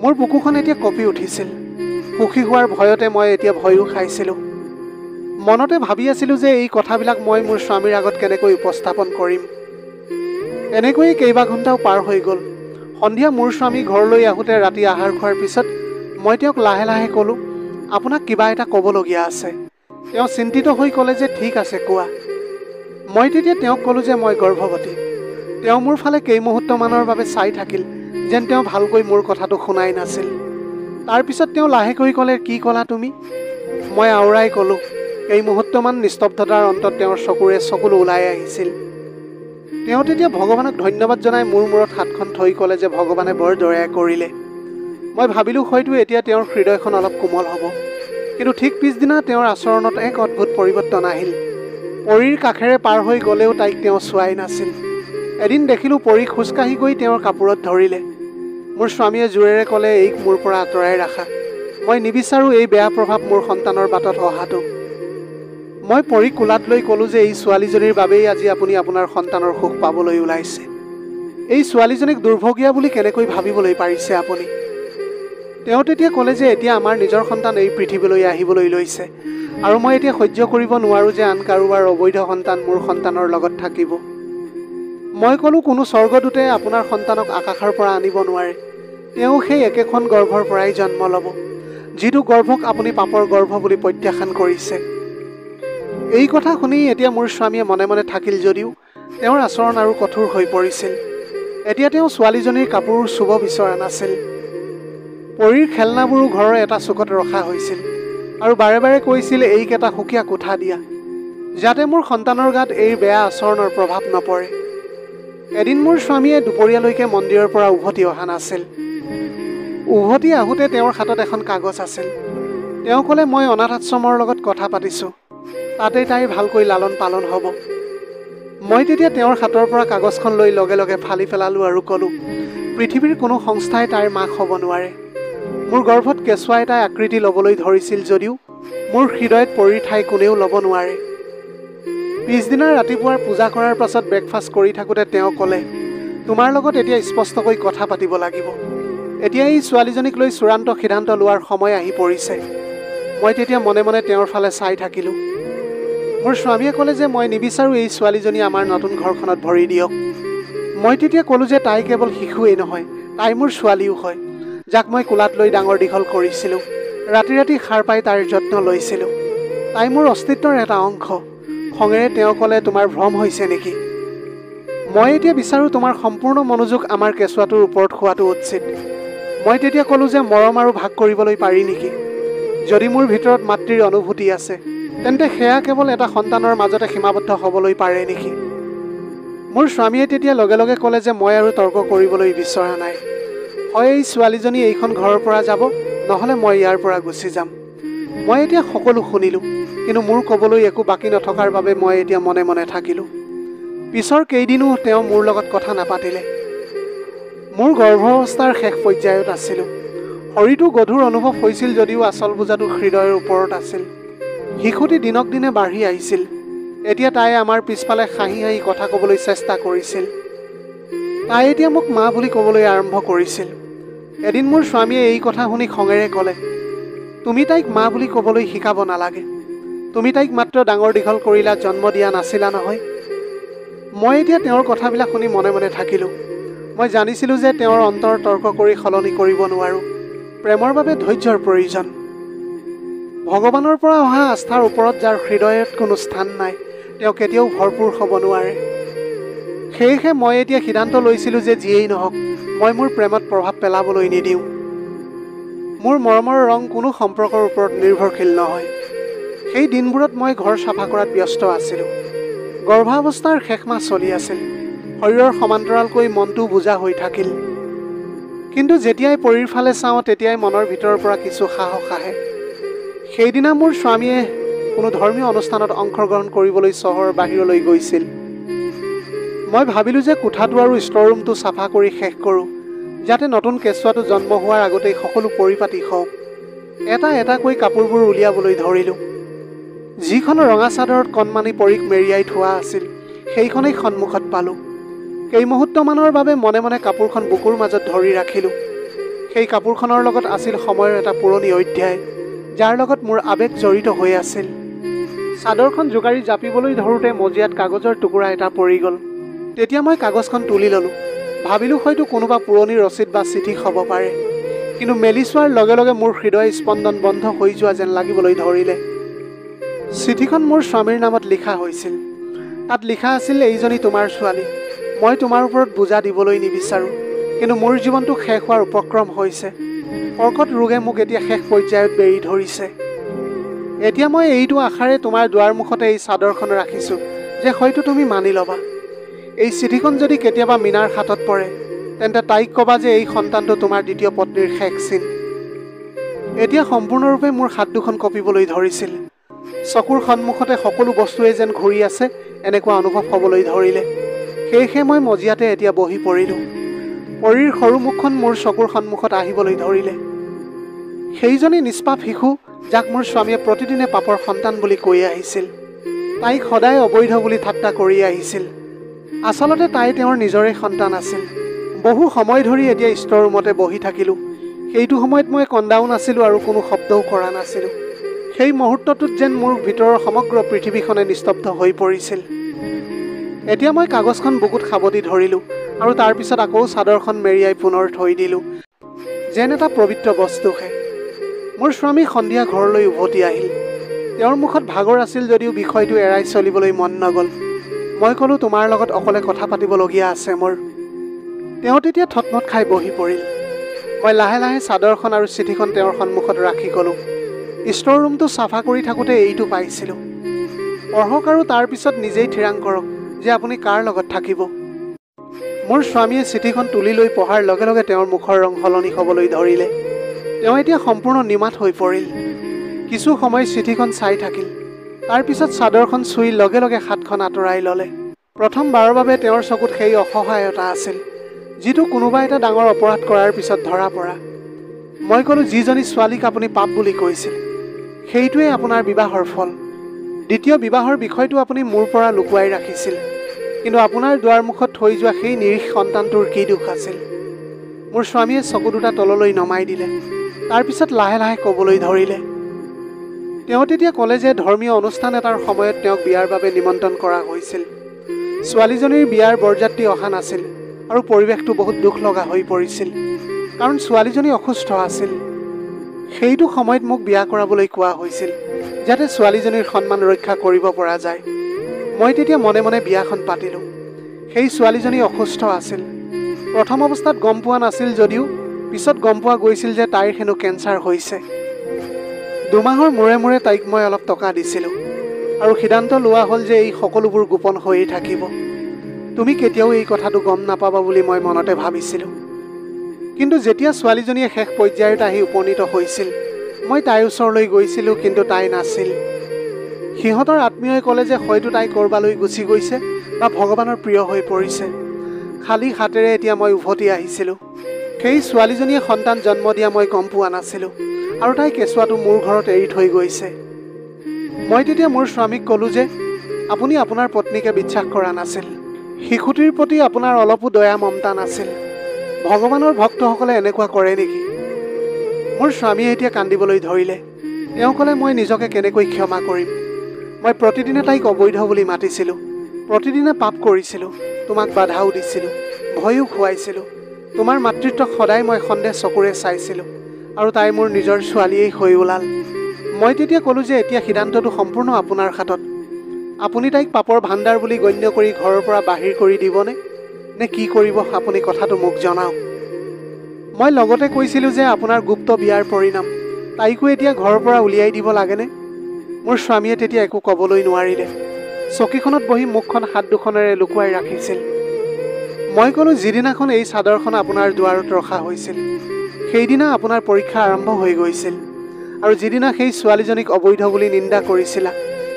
মোৰ বুকুখন এতিয়া কঁপি উঠিছিল। সুখী হোৱাৰ ভয়তে মই এতিয়া ভয়ো খাইছিলোঁ। মনতে ভাবি আছিলোঁ যে এই কথাবিলাক মই মোৰ স্বামীৰ আগত কেনেকৈ উপস্থাপন কৰিম। এনেকৈয়ে কেইবা ঘণ্টাও পাৰ হৈ গ'ল। সন্ধিয়া মোৰ স্বামী ঘৰলৈ আহোঁতে ৰাতি আহাৰ খোৱাৰ পিছত মই তেওঁক লাহে লাহে ক'লোঁ, আপোনাক কিবা এটা ক'বলগীয়া আছে। তেওঁ চিন্তিত হৈ ক'লে যে ঠিক আছে কোৱা। মই তেতিয়া তেওঁক ক'লোঁ যে মই গৰ্ভৱতী। তেওঁ মোৰ ফালে কেইমুহূৰ্তমানৰ বাবে চাই থাকিল, যেন তেওঁ ভালকৈ মোৰ কথাটো শুনাই নাছিল। তাৰপিছত তেওঁ লাহেকৈ ক'লে, কি ক'লা তুমি? মই আওৰাই ক'লোঁ। এই মুহূৰ্তমান নিস্তব্ধতাৰ অন্তত তেওঁৰ চকুৰে চকুলো ওলাই আহিছিল। তেওঁ তেতিয়া ভগৱানক ধন্যবাদ জনাই মোৰ মূৰত হাতখন থৈ ক'লে যে ভগৱানে বৰ দয়া কৰিলে। মই ভাবিলোঁ হয়তো এতিয়া তেওঁৰ হৃদয়খন অলপ কোমল হ'ব। কিন্তু ঠিক পিছদিনা তেওঁৰ আচৰণত এক অদ্ভুত পৰিৱৰ্তন আহিল। পৰীৰ কাষেৰে পাৰ হৈ গ'লেও তাইক তেওঁ চোৱাই নাছিল। এদিন দেখিলোঁ পৰী খোজকাঢ়ি গৈ তেওঁৰ কাপোৰত ধৰিলে। মোৰ স্বামীয়ে জোৰেৰে ক'লে, এইক মোৰ পৰা আঁতৰাই ৰাখা। মই নিবিচাৰোঁ এই বেয়া প্ৰভাৱ মোৰ সন্তানৰ বাটত অহাটো। মই পৰীক কোলাত লৈ ক'লোঁ যে এই ছোৱালীজনীৰ বাবেই আজি আপুনি আপোনাৰ সন্তানৰ সুখ পাবলৈ ওলাইছে। এই ছোৱালীজনীক দুৰ্ভগীয়া বুলি কেনেকৈ ভাবিবলৈ পাৰিছে আপুনি? তেওঁ তেতিয়া ক'লে যে এতিয়া আমাৰ নিজৰ সন্তান এই পৃথিৱীলৈ আহিবলৈ লৈছে আৰু মই এতিয়া সহ্য কৰিব নোৱাৰোঁ যে আন কাৰোবাৰ অবৈধ সন্তান মোৰ সন্তানৰ লগত থাকিব। মই ক'লোঁ, কোনো স্বৰ্গদূতে আপোনাৰ সন্তানক আকাশৰ পৰা আনিব নোৱাৰে। তেওঁ সেই একেখন গৰ্ভৰ পৰাই জন্ম ল'ব, যিটো গৰ্ভক আপুনি পাপৰ গৰ্ভ বুলি প্ৰত্যাখ্যান কৰিছে। এই কথা শুনি এতিয়া মোৰ স্বামীয়ে মনে মনে থাকিল যদিও তেওঁৰ আচৰণ আৰু কঠোৰ হৈ পৰিছিল। এতিয়া তেওঁ ছোৱালীজনীৰ কাপোৰ চুব বিচৰা নাছিল। পৰীৰ খেলনাবোৰো ঘৰৰ এটা চুকত ৰখা হৈছিল আৰু বাৰে বাৰে কৈছিল, এইক এটা সুকীয়া কোঠা দিয়া, যাতে মোৰ সন্তানৰ গাত এই বেয়া আচৰণৰ প্ৰভাৱ নপৰে। এদিন মোৰ স্বামীয়ে দুপৰীয়ালৈকে মন্দিৰৰ পৰা উভতি অহা নাছিল। উভতি আহোঁতে তেওঁৰ হাতত এখন কাগজ আছিল। তেওঁ ক'লে, মই অনাথ আশ্ৰমৰ লগত কথা পাতিছোঁ, তাতেই তাইৰ ভালকৈ লালন পালন হ'ব। মই তেতিয়া তেওঁৰ হাতৰ পৰা কাগজখন লৈ লগে লগে ফালি পেলালোঁ আৰু ক'লোঁ, পৃথিৱীৰ কোনো সংস্থাই তাইৰ মাক হ'ব নোৱাৰে। মোৰ গৰ্ভত কেঁচুৱা এটাই আকৃতি ল'বলৈ ধৰিছিল যদিও মোৰ হৃদয়ত পৰীৰ ঠাই কোনেও ল'ব নোৱাৰে। পিছদিনা ৰাতিপুৱাৰ পূজা কৰাৰ পাছত ব্ৰেকফাষ্ট কৰি থাকোঁতে তেওঁ ক'লে, তোমাৰ লগত এতিয়া স্পষ্টকৈ কথা পাতিব লাগিব। এতিয়া এই ছোৱালীজনীক লৈ চূড়ান্ত সিদ্ধান্ত লোৱাৰ সময় আহি পৰিছে। মই তেতিয়া মনে মনে তেওঁৰ ফালে চাই থাকিলোঁ। মোৰ স্বামীয়ে ক'লে যে মই নিবিচাৰোঁ এই ছোৱালীজনী আমাৰ নতুন ঘৰখনত ভৰি দিয়ক। মই তেতিয়া ক'লোঁ যে তাই কেৱল শিশুৱেই নহয়, তাই মোৰ ছোৱালীও হয়, যাক মই কোলাত লৈ ডাঙৰ দীঘল কৰিছিলোঁ। ৰাতি ৰাতি সাৰ পাই তাইৰ যত্ন লৈছিলোঁ। তাই মোৰ অস্তিত্বৰ এটা অংশ। খঙেৰে তেওঁ ক'লে, তোমাৰ ভ্ৰম হৈছে নেকি? মই এতিয়া বিচাৰোঁ তোমাৰ সম্পূৰ্ণ মনোযোগ আমাৰ কেঁচুৱাটোৰ ওপৰত হোৱাটো উচিত। মই তেতিয়া ক'লোঁ যে মৰম আৰু ভাগ কৰিবলৈ পাৰি নেকি? যদি মোৰ ভিতৰত মাতৃৰ অনুভূতি আছে, তেন্তে সেয়া কেৱল এটা সন্তানৰ মাজতে সীমাবদ্ধ হ'বলৈ পাৰে নেকি? মোৰ স্বামীয়ে তেতিয়া লগে লগে ক'লে যে মই আৰু তৰ্ক কৰিবলৈ বিচৰা নাই। হয় এই ছোৱালীজনী এইখন ঘৰৰ পৰা যাব, নহ'লে মই ইয়াৰ পৰা গুচি যাম। মই এতিয়া সকলো শুনিলোঁ, কিন্তু মোৰ ক'বলৈ একো বাকী নথকাৰ বাবে মই এতিয়া মনে মনে থাকিলোঁ। পিছৰ কেইদিনো তেওঁ মোৰ লগত কথা নাপাতিলে। মোৰ গৰ্ভাৱস্থাৰ শেষ পৰ্যায়ত আছিলোঁ। শৰীৰটো গধুৰ অনুভৱ হৈছিল যদিও আচল বোজাটো হৃদয়ৰ ওপৰত আছিল। শিশুটি দিনক দিনে বাঢ়ি আহিছিল। এতিয়া তাই আমাৰ পিছফালে হাঁহি হাঁহি কথা ক'বলৈ চেষ্টা কৰিছিল। তাই এতিয়া মোক মা বুলি ক'বলৈ আৰম্ভ কৰিছিল। এদিন মোৰ স্বামীয়ে এই কথা শুনি খঙেৰে ক'লে, তুমি তাইক মা বুলি ক'বলৈ শিকাব নালাগে। তুমি তাইক মাত্ৰ ডাঙৰ দীঘল কৰিলা, জন্ম দিয়া নাছিলা নহয়। মই এতিয়া তেওঁৰ কথাবিলাক শুনি মনে মনে থাকিলোঁ। মই জানিছিলোঁ যে তেওঁৰ অন্তৰ তৰ্ক কৰি সলনি কৰিব নোৱাৰোঁ। প্ৰেমৰ বাবে ধৈৰ্যৰ প্ৰয়োজন। ভগৱানৰ পৰা অহা আস্থাৰ ওপৰত যাৰ হৃদয়ত কোনো স্থান নাই, তেওঁ কেতিয়াও ভৰপূৰ হ'ব নোৱাৰে। সেয়েহে মই এতিয়া সিদ্ধান্ত লৈছিলোঁ যে যিয়েই নহওক, মই মোৰ প্ৰেমত প্ৰভাৱ পেলাবলৈ নিদিওঁ। মোৰ মৰমৰ ৰং কোনো সম্পৰ্কৰ ওপৰত নিৰ্ভৰশীল নহয়। সেই দিনবোৰত মই ঘৰ চাফা কৰাত ব্যস্ত আছিলোঁ। গৰ্ভাৱস্থাৰ শেষ মাহ চলি আছিল। শৰীৰৰ সমান্তৰালকৈ মনটো বোজা হৈ থাকিল। কিন্তু যেতিয়াই পৰীৰ ফালে চাওঁ, তেতিয়াই মনৰ ভিতৰৰ পৰা কিছু সাহস আহে। সেইদিনা মোৰ স্বামীয়ে কোনো ধৰ্মীয় অনুষ্ঠানত অংশগ্ৰহণ কৰিবলৈ চহৰৰ বাহিৰলৈ গৈছিল। মই ভাবিলোঁ যে কোঠাটো আৰু ষ্ট'ৰ ৰুমটো চাফা কৰি শেষ কৰোঁ, যাতে নতুন কেঁচুৱাটো জন্ম হোৱাৰ আগতেই সকলো পৰিপাটি হওক। এটা এটাকৈ কাপোৰবোৰ উলিয়াবলৈ ধৰিলোঁ। যিখন ৰঙা চাদৰত কণমানি পৰীক মেৰিয়াই থোৱা আছিল, সেইখনেই সন্মুখত পালোঁ। কেই মুহূৰ্তমানৰ বাবে মনে মনে কাপোৰখন বুকুৰ মাজত ধৰি ৰাখিলোঁ। সেই কাপোৰখনৰ লগত আছিল সময়ৰ এটা পুৰণি অধ্যায়, যাৰ লগত মোৰ আৱেগ জড়িত হৈ আছিল। চাদৰখন জোকাৰি জাপিবলৈ ধৰোঁতে মজিয়াত কাগজৰ টুকুৰা এটা পৰি গ'ল। তেতিয়া মই কাগজখন তুলি ল'লোঁ। ভাবিলোঁ হয়তো কোনোবা পুৰণি ৰচিদ বা চিঠি হ'ব পাৰে, কিন্তু মেলি চোৱাৰ লগে লগে মোৰ হৃদয় স্পন্দন বন্ধ হৈ যোৱা যেন লাগিবলৈ ধৰিলে। চিঠিখন মোৰ স্বামীৰ নামত লিখা হৈছিল। তাত লিখা আছিল, এইজনী তোমাৰ ছোৱালী। মই তোমাৰ ওপৰত বোজা দিবলৈ নিবিচাৰোঁ, কিন্তু মোৰ জীৱনটো শেষ হোৱাৰ উপক্ৰম হৈছে। কৰ্কট ৰোগে মোক এতিয়া শেষ পৰ্যায়ত বেৰি ধৰিছে। এতিয়া মই এইটো আশাৰে তোমাৰ দুৱাৰমুখতে এই চাদৰখন ৰাখিছোঁ যে হয়তো তুমি মানি ল'বা। এই চিঠিখন যদি কেতিয়াবা মীনাৰ হাতত পৰে, তেন্তে তাইক ক'বা যে এই সন্তানটো তোমাৰ দ্বিতীয় পত্নীৰ শেষ চিন। এতিয়া সম্পূৰ্ণৰূপে মোৰ হাত দুখন কঁপিবলৈ ধৰিছিল। চকুৰ সন্মুখতে সকলো বস্তুৱে যেন ঘূৰি আছে, এনেকুৱা অনুভৱ হ'বলৈ ধৰিলে। সেয়েহে মই মজিয়াতে এতিয়া বহি পৰিলোঁ। পৰীৰ সৰু মুখখন মোৰ চকুৰ সন্মুখত আহিবলৈ ধৰিলে। সেইজনী নিষ্পাপ শিশু, যাক মোৰ স্বামীয়ে প্ৰতিদিনে পাপৰ সন্তান বুলি কৈ আহিছিল। তাইক সদায় অবৈধ বুলি ঠাট্টা কৰি আহিছিল। আচলতে তাই তেওঁৰ নিজৰে সন্তান আছিল। বহু সময় ধৰি এতিয়া ষ্ট'ৰ ৰুমতে বহি থাকিলোঁ। সেইটো সময়ত মই কন্দাও নাছিলোঁ আৰু কোনো শব্দও কৰা নাছিলোঁ। সেই মুহূৰ্তটোত যেন মোৰ ভিতৰৰ সমগ্ৰ পৃথিৱীখনে নিস্তব্ধ হৈ পৰিছিল। এতিয়া মই কাগজখন বুকুত সাৱটি ধৰিলোঁ আৰু তাৰপিছত আকৌ চাদৰখন মেৰিয়াই পুনৰ থৈ দিলোঁ, যেন এটা পবিত্ৰ বস্তুহে। মোৰ স্বামী সন্ধিয়া ঘৰলৈ উভতি আহিল। তেওঁৰ মুখত ভাগৰ আছিল যদিও বিষয়টো এৰাই চলিবলৈ মন নগ'ল। মই ক'লোঁ, তোমাৰ লগত অকলে কথা পাতিবলগীয়া আছে মোৰ। তেওঁ তেতিয়া থতমত খাই বহি পৰিল। মই লাহে লাহে চাদৰখন আৰু চিঠিখন তেওঁৰ সন্মুখত ৰাখি ক'লোঁ, ষ্ট'ৰ ৰুমটো চাফা কৰি থাকোঁতে এইটো পাইছিলোঁ। পঢ়ক আৰু তাৰপিছত নিজেই থিৰাং কৰক যে আপুনি কাৰ লগত থাকিব। মোৰ স্বামীয়ে চিঠিখন তুলি লৈ পঢ়াৰ লগে লগে তেওঁৰ মুখৰ ৰং সলনি হ'বলৈ ধৰিলে। তেওঁ এতিয়া সম্পূৰ্ণ নিমাত হৈ পৰিল। কিছু সময় চিঠিখন চাই থাকিল। তাৰপিছত চাদৰখন চুই লগে লগে হাতখন আঁতৰাই ল'লে। প্ৰথমবাৰৰ বাবে তেওঁৰ চকুত সেই অসহায়তা আছিল, যিটো কোনোবা এটা ডাঙৰ অপৰাধ কৰাৰ পিছত ধৰা পৰা। মই ক'লোঁ, যিজনী ছোৱালীক আপুনি পাপ বুলি কৈছিল, সেইটোৱে আপোনাৰ বিবাহৰ ফল। দ্বিতীয় বিবাহৰ বিষয়টো আপুনি মোৰ পৰা লুকুৱাই ৰাখিছিল, কিন্তু আপোনাৰ দুৱাৰমুখত থৈ যোৱা সেই নিৰীহ সন্তানটোৰ কি দুখ আছিল? মোৰ স্বামীয়ে চকু দুটা তললৈ নমাই দিলে। তাৰপিছত লাহে লাহে ক'বলৈ ধৰিলে। তেওঁ তেতিয়া ক'লে যে ধৰ্মীয় অনুষ্ঠান এটাৰ সময়ত তেওঁক বিয়াৰ বাবে নিমন্ত্ৰণ কৰা হৈছিল। ছোৱালীজনীৰ বিয়াৰ বৰযাত্ৰী অহা নাছিল আৰু পৰিৱেশটো বহুত দুখ লগা হৈ পৰিছিল, কাৰণ ছোৱালীজনী অসুস্থ আছিল। সেইটো সময়ত মোক বিয়া কৰাবলৈ কোৱা হৈছিল, যাতে ছোৱালীজনীৰ সন্মান ৰক্ষা কৰিব পৰা যায়। মই তেতিয়া মনে মনে বিয়াখন পাতিলোঁ। সেই ছোৱালীজনী অসুস্থ আছিল। প্ৰথম অৱস্থাত গম পোৱা নাছিল যদিও পিছত গম পোৱা গৈছিল যে তাইৰ হেনো কেঞ্চাৰ হৈছে। 2 মাহৰ মূৰে মূৰে তাইক মই অলপ টকা দিছিলোঁ আৰু সিদ্ধান্ত লোৱা হ'ল যে এই সকলোবোৰ গোপন হৈয়ে থাকিব। তুমি কেতিয়াও এই কথাটো গম নাপাবা বুলি মই মনতে ভাবিছিলোঁ। কিন্তু যেতিয়া ছোৱালীজনীয়ে শেষ পৰ্যায়ত আহি উপনীত হৈছিল, মই তাইৰ ওচৰলৈ গৈছিলোঁ, কিন্তু তাই নাছিল। সিহঁতৰ আত্মীয়ই ক'লে যে হয়তো তাই ক'ৰবালৈ গুচি গৈছে বা ভগৱানৰ প্ৰিয় হৈ পৰিছে। খালী হাতেৰে এতিয়া মই উভতি আহিছিলোঁ। সেই ছোৱালীজনীয়ে সন্তান জন্ম দিয়া মই গম পোৱা নাছিলোঁ আৰু তাই কেঁচুৱাটো মোৰ ঘৰত এৰি থৈ গৈছে। মই তেতিয়া মোৰ স্বামীক ক'লোঁ যে আপুনি আপোনাৰ পত্নীকে বিশ্বাস কৰা নাছিল। শিশুটিৰ প্ৰতি আপোনাৰ অলপো দয়া মমতা নাছিল। ভগৱানৰ ভক্তসকলে এনেকুৱা কৰে নেকি? মোৰ স্বামীয়ে এতিয়া কান্দিবলৈ ধৰিলে। তেওঁ ক'লে, মই নিজকে কেনেকৈ ক্ষমা কৰিম? মই প্ৰতিদিনে তাইক অবৈধ বুলি মাতিছিলোঁ, প্ৰতিদিনে পাপ কৰিছিলোঁ, তোমাক বাধাও দিছিলোঁ, ভয়ো খুৱাইছিলোঁ। তোমাৰ মাতৃত্বক সদায় মই সন্দেহ চকুৰে চাইছিলোঁ আৰু তাই মোৰ নিজৰ ছোৱালীয়েই হৈ ওলাল। মই তেতিয়া ক'লোঁ যে এতিয়া সিদ্ধান্তটো সম্পূৰ্ণ আপোনাৰ হাতত। আপুনি তাইক পাপৰ ভাণ্ডাৰ বুলি গণ্য কৰি ঘৰৰ পৰা বাহিৰ কৰি দিবনে, নে কি কৰিব আপুনি কথাটো মোক জনাওক। মই লগতে কৈছিলোঁ যে আপোনাৰ গুপ্ত বিয়াৰ পৰিণাম তাইকো এতিয়া ঘৰৰ পৰা উলিয়াই দিব লাগেনে? মোৰ স্বামীয়ে তেতিয়া একো ক'বলৈ নোৱাৰিলে। চকীখনত বহি মুখখন হাত দুখনেৰে লুকুৱাই ৰাখিছিল। মই ক'লোঁ, যিদিনাখন এই চাদৰখন আপোনাৰ দুৱাৰত ৰখা হৈছিল, সেইদিনা আপোনাৰ পৰীক্ষা আৰম্ভ হৈ গৈছিল, আৰু যিদিনা সেই ছোৱালীজনীক অবৈধ বুলি নিন্দা কৰিছিলা,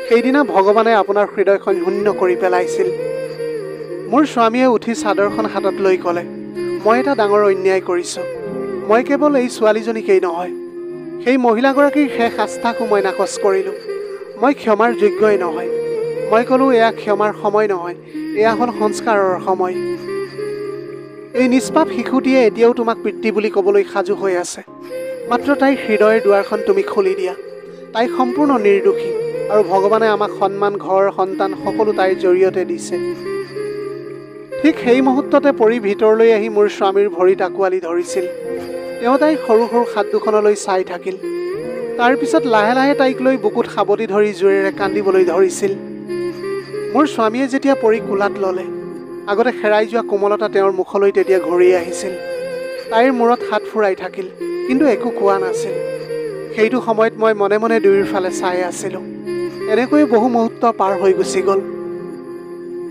সেইদিনা ভগৱানে আপোনাৰ হৃদয়খন শূন্য কৰি পেলাইছিল। মোৰ স্বামীয়ে উঠি চাদৰখন হাতত লৈ ক'লে, মই এটা ডাঙৰ অন্যায় কৰিছোঁ। মই কেৱল এই ছোৱালীজনীকেই নহয়, সেই মহিলাগৰাকীৰ শেষ আস্থাকো মই নাকচ কৰিলোঁ। মই ক্ষমাৰ যোগ্যই নহয়। মই ক'লোঁ, এয়া ক্ষমাৰ সময় নহয়, এয়া হ'ল সংস্কাৰৰ সময়। এই নিষ্পাপ শিশুটিয়ে এতিয়াও তোমাক পিতৃ বুলি ক'বলৈ সাজু হৈ আছে। মাত্ৰ তাইৰ হৃদয়ৰ দুৱাৰখন তুমি খুলি দিয়া। তাই সম্পূৰ্ণ নিৰ্দোষী আৰু ভগৱানে আমাক সন্মান, ঘৰ, সন্তান সকলো তাইৰ জৰিয়তে দিছে। ঠিক সেই মুহূৰ্ততে পৰি ভিতৰলৈ আহি মোৰ স্বামীৰ ভৰিত আঁকোৱালি ধৰিছিল। তেওঁ তাইৰ সৰু সৰু হাত দুখনলৈ চাই থাকিল। তাৰ পিছত লাহে লাহে তাইক লৈ বুকুত সাৱটি ধৰি জোৰেৰে কান্দিবলৈ ধৰিছিল। মোৰ স্বামীয়ে যেতিয়া পৰি কোলাত ল'লে, আগতে হেৰাই যোৱা কোমলতা তেওঁৰ মুখলৈ তেতিয়া ঘূৰি আহিছিল। তাইৰ মূৰত হাত ফুৰাই থাকিল, কিন্তু একো কোৱা নাছিল। সেইটো সময়ত মই মনে মনে দুয়োৰ ফালে চাই আছিলোঁ। এনেকৈয়ে বহু মুহূৰ্ত পাৰ হৈ গুচি গ'ল।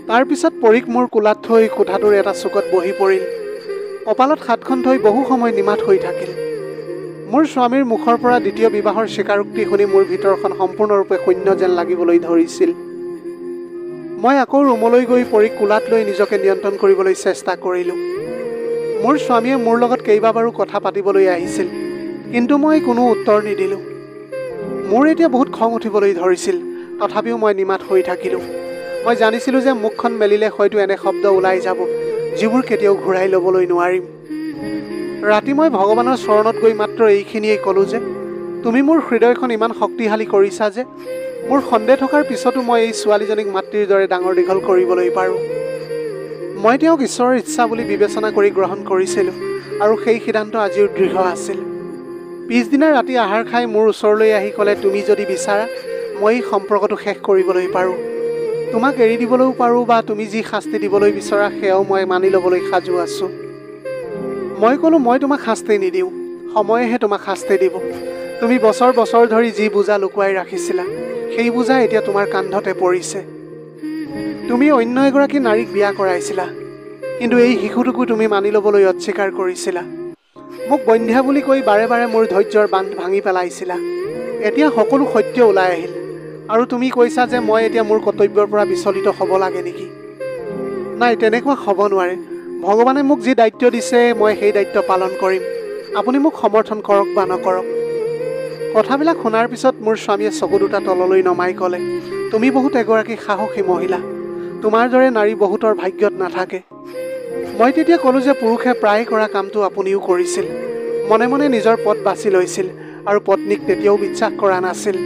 তাৰ পিছত পৰীক মোৰ কোলাত থৈ কোঠাটোৰ এটা চুকত বহি পৰিল। কপালত হাতখন থৈ বহু সময় নিমাত হৈ থাকিল। মোৰ স্বামীৰ মুখৰ পৰা দ্বিতীয় বিবাহৰ স্বীকাৰোক্তি শুনি মোৰ ভিতৰখন সম্পূৰ্ণৰূপে শূন্য যেন লাগিবলৈ ধৰিছিল। মই আকৌ ৰুমলৈ গৈ পৰীক কোলাত লৈ নিজকে নিয়ন্ত্ৰণ কৰিবলৈ চেষ্টা কৰিলোঁ। মোৰ স্বামীয়ে মোৰ লগত কেইবাবাৰো কথা পাতিবলৈ আহিছিল, কিন্তু মই কোনো উত্তৰ নিদিলোঁ। মোৰ এতিয়া বহুত খং উঠিবলৈ ধৰিছিল, তথাপিও মই নিমাত হৈ থাকিলোঁ। মই জানিছিলোঁ যে মুখখন মেলিলে হয়তো এনে শব্দ ওলাই যাব, যিবোৰ কেতিয়াও ঘূৰাই ল'বলৈ নোৱাৰিম। ৰাতি মই ভগৱানৰ চৰণত গৈ মাত্ৰ এইখিনিয়েই ক'লোঁ যে, তুমি মোৰ হৃদয়খন ইমান শক্তিশালী কৰিছা যে মোৰ সন্দেহ থকাৰ পিছতো মই এই ছোৱালীজনীক মাতৃৰ দৰে ডাঙৰ দীঘল কৰিবলৈ পাৰোঁ। মই তেওঁক ঈশ্বৰৰ ইচ্ছা বুলি বিবেচনা কৰি গ্ৰহণ কৰিছিলোঁ, আৰু সেই সিদ্ধান্ত আজিও দৃঢ় আছিল। পিছদিনা ৰাতি আহাৰ খাই মোৰ ওচৰলৈ আহি ক'লে, তুমি যদি বিচাৰা মই এই সম্পৰ্কটো শেষ কৰিবলৈ পাৰোঁ। তোমাক এৰি দিবলৈও পাৰোঁ, বা তুমি যি শাস্তি দিবলৈ বিচৰা সেয়াও মই মানি ল'বলৈ সাজু আছোঁ। মই ক'লোঁ, মই তোমাক শাস্তি নিদিওঁ, সময়েহে তোমাক শাস্তি দিব। তুমি বছৰ বছৰ ধৰি যি বোজা লুকুৱাই ৰাখিছিলা, সেই বোজা এতিয়া তোমাৰ কান্ধতে পৰিছে। তুমি অন্য এগৰাকী নাৰীক বিয়া কৰাইছিলা, কিন্তু এই শিশুটোকো তুমি মানি ল'বলৈ অস্বীকাৰ কৰিছিলা। মোক বন্ধ্যা বুলি কৈ বাৰে বাৰে মোৰ ধৈৰ্যৰ বান্ধ ভাঙি পেলাইছিলা। এতিয়া সকলো সত্য ওলাই আহিল, আৰু তুমি কৈছা যে মই এতিয়া মোৰ কৰ্তব্যৰ পৰা বিচলিত হ'ব লাগে নেকি? নাই, তেনেকুৱা হ'ব নোৱাৰে। ভগৱানে মোক যি দায়িত্ব দিছে মই সেই দায়িত্ব পালন কৰিম। আপুনি মোক সমৰ্থন কৰক বা নকৰক। কথাবিলাক শুনাৰ পিছত মোৰ স্বামীয়ে চকু দুটা তললৈ নমাই ক'লে, তুমি বহুত এগৰাকী সাহসী মহিলা। তোমাৰ দৰে নাৰী বহুতৰ ভাগ্যত নাথাকে। মই তেতিয়া ক'লোঁ যে পুৰুষে প্ৰায়ে কৰা কামটো আপুনিও কৰিছিল। মনে মনে নিজৰ পথ বাছি লৈছিল, আৰু পত্নীক তেতিয়াও বিশ্বাস কৰা নাছিল।